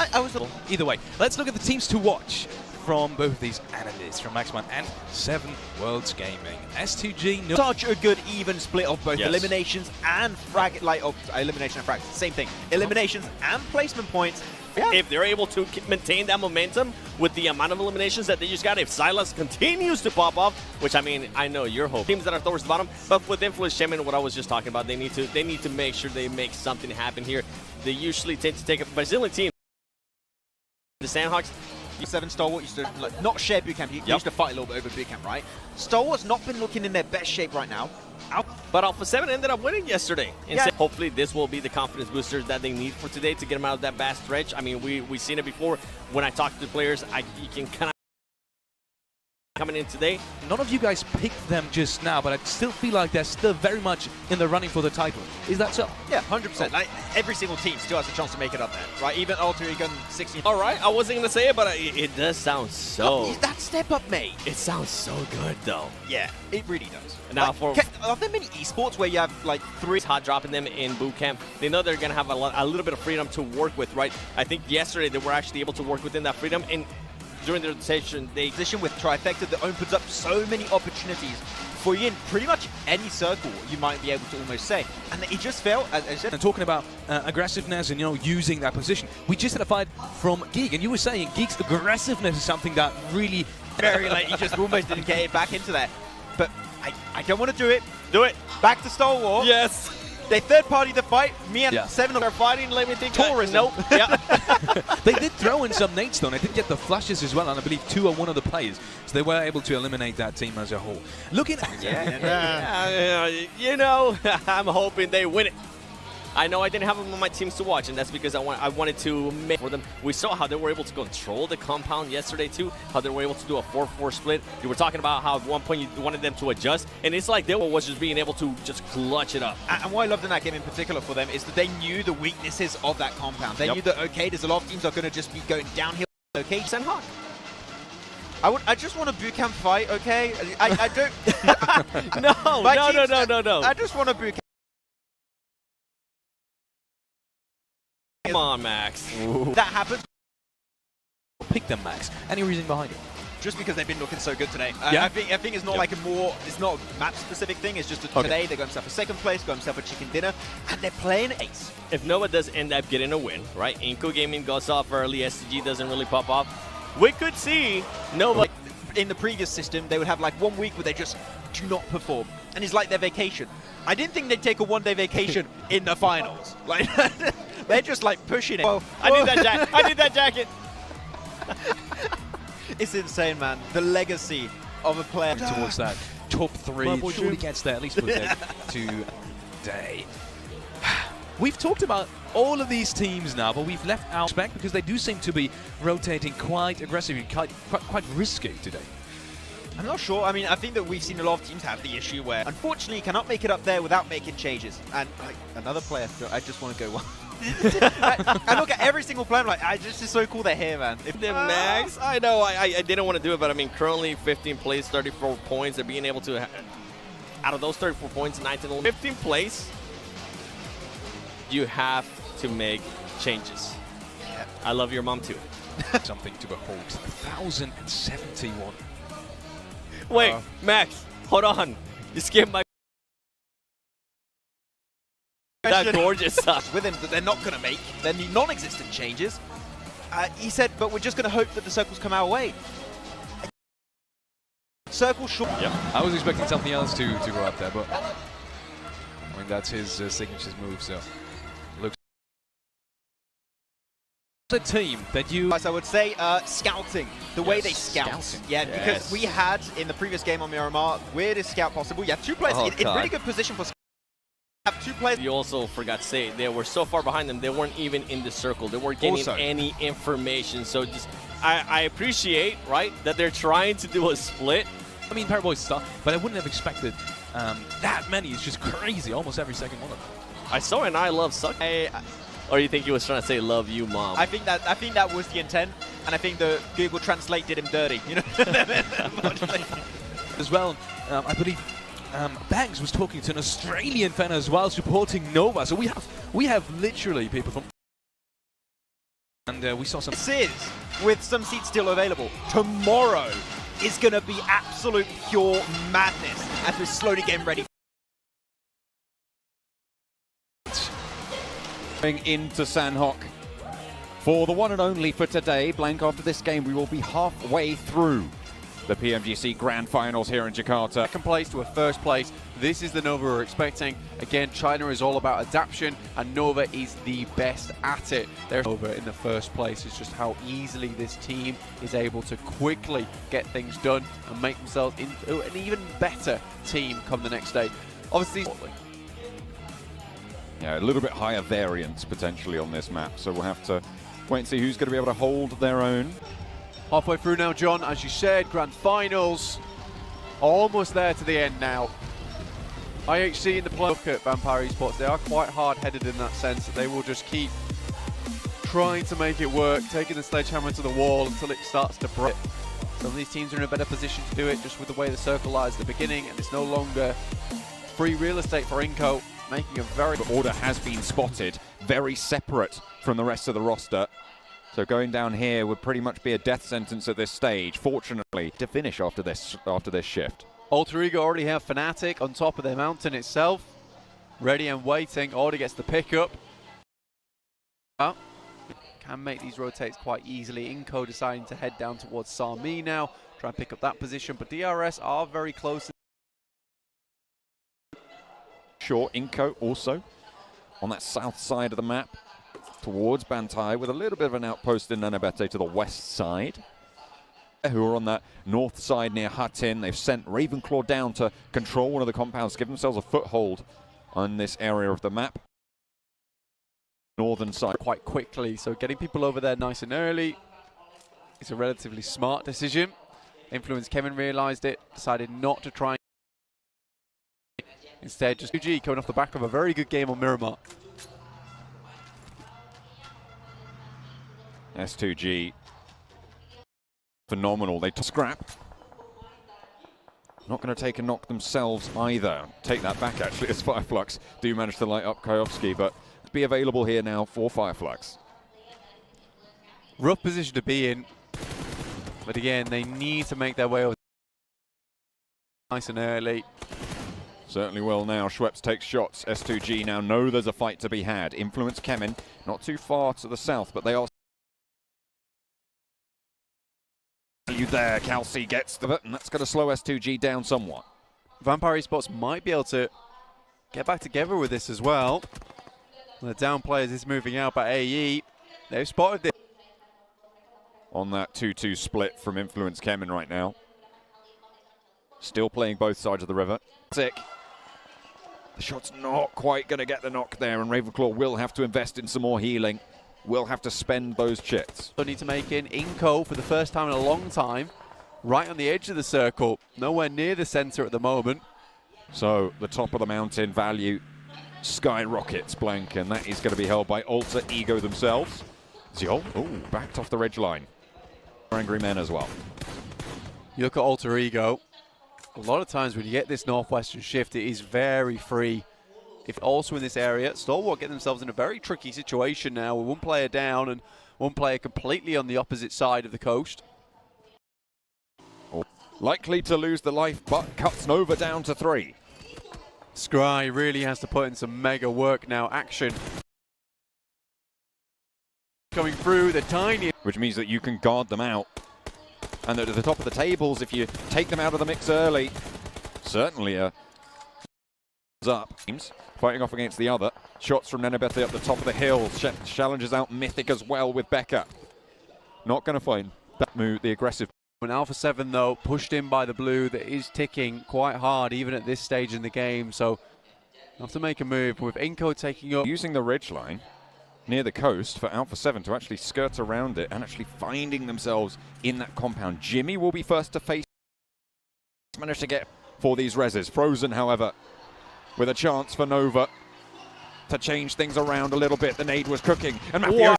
Speaker 6: Either way, let's look at the teams to watch from both these analysts, from Maxman and 7 Worlds Gaming. S2G...
Speaker 7: Such a good even split of both eliminations and elimination and frag. Same thing. Eliminations and placement points.
Speaker 8: Yeah. If they're able to maintain that momentum with the amount of eliminations that they just got, if Silas continues to pop off, which I mean, I know you're hoping. Teams that are towards the bottom, but with Influence Chemin, what I was just talking about, they need to make sure they make something happen here. They usually tend to take a Brazilian team. The Sanhawks.
Speaker 7: 7 Stalwart used to not share boot camp. You used to fight a little bit over boot camp, right? Stalwart's not been looking in their best shape right now.
Speaker 8: But Alpha 7 ended up winning yesterday. And so hopefully this will be the confidence boosters that they need for today to get them out of that bad stretch. I mean, we've seen it before. When I talk to the players, you can kind of coming in today.
Speaker 6: None of you guys picked them just now, but I still feel like they're still very much in the running for the title. Is that so?
Speaker 7: Yeah, 100%. Like, every single team still has a chance to make it up there, right? Even Alter Ego 16.
Speaker 8: All right, I wasn't going to say it, but it does sound so...
Speaker 7: That step up, mate.
Speaker 8: It sounds so good, though.
Speaker 7: Yeah, it really does.
Speaker 8: Now,
Speaker 7: are there many esports where you have, like, 3...
Speaker 8: Hot dropping them in boot camp. They know they're going to have a little bit of freedom to work with, right? I think yesterday they were actually able to work within that freedom, and during the rotation, they
Speaker 7: position with Trifecta that opens up so many opportunities for you in pretty much any circle, you might be able to almost say. And he just felt, as I said...
Speaker 6: And talking about aggressiveness and, using that position, we just had a fight from GEEK, and you were saying GEEK's aggressiveness is something that really...
Speaker 7: Very late, he just almost didn't get it back into there. But I don't want to do it. Do it. Back to Stalwart.
Speaker 8: Yes.
Speaker 7: They third party the fight. Me and
Speaker 6: Yeah.
Speaker 7: Seven are fighting. Let me think.
Speaker 6: Tourism.
Speaker 7: Nope. Yeah.
Speaker 6: They did throw in some nades though, and they did get the flashes as well, and I believe 2 are one of the players. So they were able to eliminate that team as a whole. Looking at
Speaker 8: you know, I'm hoping they win it. I know I didn't have them on my teams to watch, and that's because I wanted to make for them. We saw how they were able to control the compound yesterday too, how they were able to do a 4-4 split. You were talking about how at one point you wanted them to adjust, and it's like they was just being able to just clutch it up.
Speaker 7: And what I loved in that game in particular for them is that they knew the weaknesses of that compound. They knew that, okay, there's a lot of teams that are going to just be going downhill. Okay, Sanhok. I just want a boot camp fight, okay? I don't...
Speaker 8: No.
Speaker 7: I just want a boot camp.
Speaker 8: Come on, Max.
Speaker 7: That happens.
Speaker 6: Pick them, Max. Any reason behind it?
Speaker 7: Just because they've been looking so good today.
Speaker 6: Yeah.
Speaker 7: I think it's not like it's not a map-specific thing. It's just that today they got themselves a second place, got themselves a chicken dinner, and they're playing ace.
Speaker 8: If Nova does end up getting a win, right? INCO Gaming goes off early, S2G doesn't really pop off. We could see Nova.
Speaker 7: Like, in the previous system, they would have like 1 week where they just do not perform, and it's like their vacation. I didn't think they'd take a one-day vacation in the finals. Like they're just like pushing it.
Speaker 8: I need that jacket. I need that jacket.
Speaker 7: It's insane, man. The legacy of a player
Speaker 6: towards that top 3. Surely gets there at least for today. We've talked about all of these teams now, but we've left out Spec because they do seem to be rotating quite aggressively, quite risky today.
Speaker 7: I'm not sure. I mean, I think that we've seen a lot of teams have the issue where, unfortunately, you cannot make it up there without making changes. And like, another player, I just want to go one. I look at every single player, I'm like, this is so cool they're here, man.
Speaker 8: If they're Max, I know I didn't want to do it, but I mean, currently 15 plays, 34 points. They're being able to, out of those 34 points, 19, 15 plays, you have to make changes.
Speaker 7: Yeah.
Speaker 8: I love your mom too.
Speaker 6: Something to behold. 1,071.
Speaker 8: Wait, Max, hold on. You skipped my. That gorgeous stuff.
Speaker 7: With him that they're not going to make. They're non-existent changes. He said, but we're just going to hope that the circles come our way. Circle short.
Speaker 6: Yeah, I was expecting something else to go up there, but I mean that's his signature move. So looks a team that you.
Speaker 7: I would say scouting. The way they scout.
Speaker 6: Scouting.
Speaker 7: Yeah, because we had in the previous game on Miramar, weirdest scout possible. Yeah, 2 players in really good position for. Have 2 players.
Speaker 8: You also forgot to say they were so far behind them, they weren't even in the circle. They weren't getting any information. So just, I appreciate, right, that they're trying to do a split.
Speaker 6: I mean, Paraboy's stuff, but I wouldn't have expected that many. It's just crazy, almost every second one of them.
Speaker 8: I saw an I love suck. Or you think he was trying to say love you, mom?
Speaker 7: I think that was the intent, and I think the Google Translate did him dirty. You know.
Speaker 6: As well, I believe. Banks was talking to an Australian fan as well, supporting Nova. So we have literally people from, and we saw some.
Speaker 7: With some seats still available. Tomorrow is going to be absolute pure madness as we're slowly getting ready.
Speaker 11: Going into Sanhok for the one and only for today. Blank, after this game, we will be halfway through the Pmgc Grand Finals here in Jakarta.
Speaker 13: Second place to a first place. This is the Nova we're expecting. Again, China is all about adaptation, and Nova is the best at it. They're Nova in the first place. It's just how easily this team is able to quickly get things done and make themselves into an even better team come the next day. Obviously,
Speaker 11: yeah, a little bit higher variance potentially on this map, so we'll have to wait and see who's going to be able to hold their own.
Speaker 13: halfway through now, John, as you said, Grand Finals. Almost there to the end now. IHC in the play. Look at Vampire Esports, they are quite hard-headed in that sense, that they will just keep trying to make it work, taking the sledgehammer to the wall until it starts to break. Some of these teams are in a better position to do it just with the way the circle lies at the beginning, and it's no longer free real estate for INCO, making a very...
Speaker 11: Order has been spotted, very separate from the rest of the roster. So going down here would pretty much be a death sentence at this stage, fortunately, to finish after this shift.
Speaker 13: Alter Ego already have Fnatic on top of their mountain itself. Ready and waiting. Order gets the pickup. Can make these rotates quite easily. INCO deciding to head down towards Sami now. Try and pick up that position, but DRS are very close.
Speaker 11: Sure, INCO also on that south side of the map towards Bantai, with a little bit of an outpost in Nanabete to the west side, who are on that north side near Hatin. They've sent Ravenclaw down to control one of the compounds, give themselves a foothold on this area of the map. Northern side
Speaker 13: quite quickly, so getting people over there nice and early is a relatively smart decision. Influence Chemin realized it, decided not to try. Instead, just S2G coming off the back of a very good game on Miramar.
Speaker 11: S2G, phenomenal. They scrap. Not going to take a knock themselves either. Take that back, actually, as Fireflux do manage to light up Kayovsky, but be available here now for Fireflux.
Speaker 13: Rough position to be in, but again, they need to make their way over nice and early.
Speaker 11: Certainly will now. Schweppes takes shots. S2G now know there's a fight to be had. Influence Chemin, not too far to the south, but they are. You there, Kelsey gets the it, and that's going to slow S2G down somewhat.
Speaker 13: Vampire Esports might be able to get back together with this as well. The down players is moving out, but AE, they've spotted this.
Speaker 11: On that 2-2 split from Influence Chemin right now. Still playing both sides of the river. Sick. The shot's not quite going to get the knock there, and Ravenclaw will have to invest in some more healing. Will have to spend those chits.
Speaker 13: They need to make in INCO for the first time in a long time. Right on the edge of the circle. Nowhere near the center at the moment.
Speaker 11: So the top of the mountain value skyrockets blank, and that is going to be held by Alter Ego themselves. Ziol, backed off the ridge line. Angry men as well.
Speaker 13: You look at Alter Ego. A lot of times when you get this northwestern shift, it is very free. If also in this area, Stalwart get themselves in a very tricky situation now with one player down and one player completely on the opposite side of the coast.
Speaker 11: Likely to lose the life, but cuts Nova down to 3.
Speaker 13: Scry really has to put in some mega work now. Action coming through the tiny,
Speaker 11: which means that you can guard them out, and at the top of the tables, if you take them out of the mix early, certainly a up. Fighting off against the other. Shots from Nenebete up the top of the hill. Challenges out Mythic as well with Becca. Not going to find that move, the aggressive.
Speaker 13: When Alpha 7 though pushed in by the blue, that is ticking quite hard even at this stage in the game, so have to make a move with INCO taking up.
Speaker 11: Using the ridge line near the coast for Alpha 7 to actually skirt around it and actually finding themselves in that compound. Jimmy will be first to face. Managed to get for these reses. Frozen, however, with a chance for Nova to change things around a little bit. The nade was cooking, and Mafio.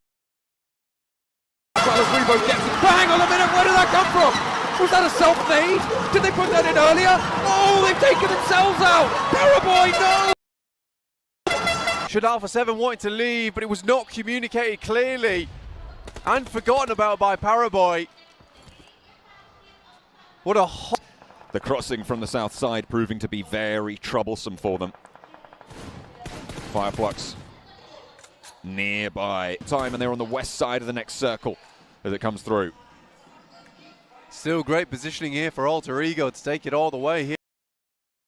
Speaker 11: Well as Rebo gets it. Hang on a minute, where did that come from? Was that a self-nade? Did they put that in earlier? Oh, they've taken themselves out! Paraboy, no!
Speaker 13: Should Alpha 7 wanted to leave, but it was not communicated clearly and forgotten about by Paraboy. What a hot.
Speaker 11: The crossing from the south side proving to be very troublesome for them. Fireflux nearby time, and they're on the west side of the next circle as it comes through.
Speaker 13: Still great positioning here for Alter Ego to take it all the way here.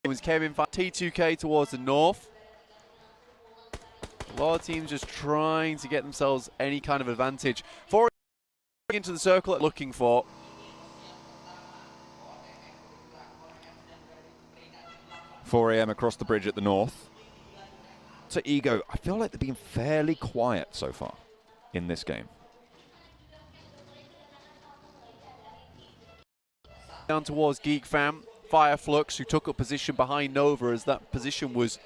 Speaker 13: It was Chemin T2K towards the north. A lot of teams just trying to get themselves any kind of advantage. For into the circle looking for.
Speaker 11: 4 AM across the bridge at the north. To Ego, I feel like they've been fairly quiet so far in this game.
Speaker 7: Down towards GEEK fam, Fireflux, who took up position behind Nova as that position was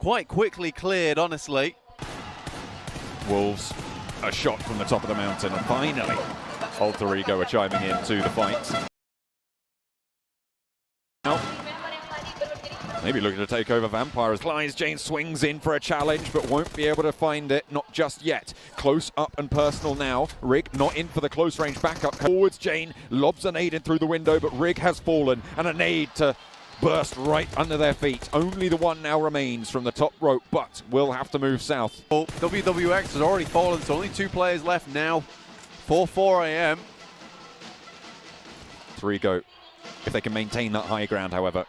Speaker 7: quite quickly cleared, honestly.
Speaker 11: Wolves, a shot from the top of the mountain, and finally, Alter Ego are chiming into the fight. Now, maybe looking to take over Vampire as Lies Jane swings in for a challenge, but won't be able to find it, not just yet. Close up and personal now. Rig not in for the close range backup. Forwards Jane, lobs a nade in through the window, but Rig has fallen, and a nade to burst right under their feet. Only the one now remains from the top rope, but will have to move south.
Speaker 7: Oh, WWX has already fallen, so only 2 players left now for 4 AM.
Speaker 11: Ego, if they can maintain that high ground, however.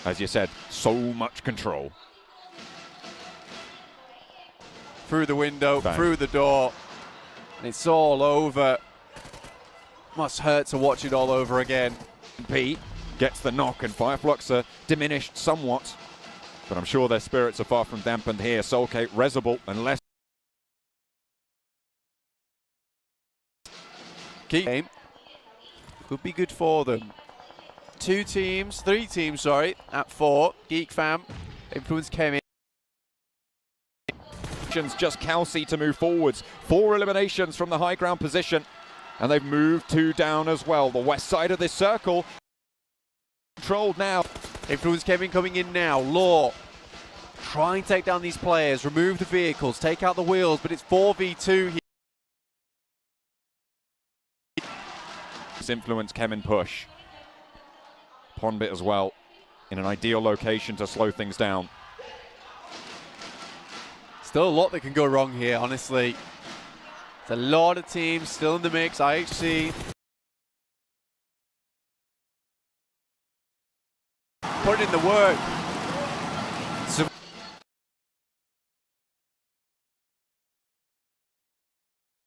Speaker 11: As you said, so much control.
Speaker 13: through the window,
Speaker 11: Bang.
Speaker 13: through the door, and it's all over. Must hurt to watch it all over again.
Speaker 11: P gets the knock, and Fireflux are diminished somewhat, but I'm sure their spirits are far from dampened here. Soulcate, Reserble, and less.
Speaker 13: Game could be good for them. 3 teams, sorry, at 4. GEEK fam, influence Chemin.
Speaker 11: Just Kelsey to move forwards. 4 eliminations from the high ground position, and they've moved 2 down as well. The west side of this circle controlled now.
Speaker 13: Influence Chemin coming in now. Law, try and take down these players, remove the vehicles, take out the wheels, but it's 4v2 here.
Speaker 11: Influence Chemin push. Pondbit as well, in an ideal location to slow things down.
Speaker 13: Still a lot that can go wrong here, honestly. There's a lot of teams still in the mix. IHC put in the work.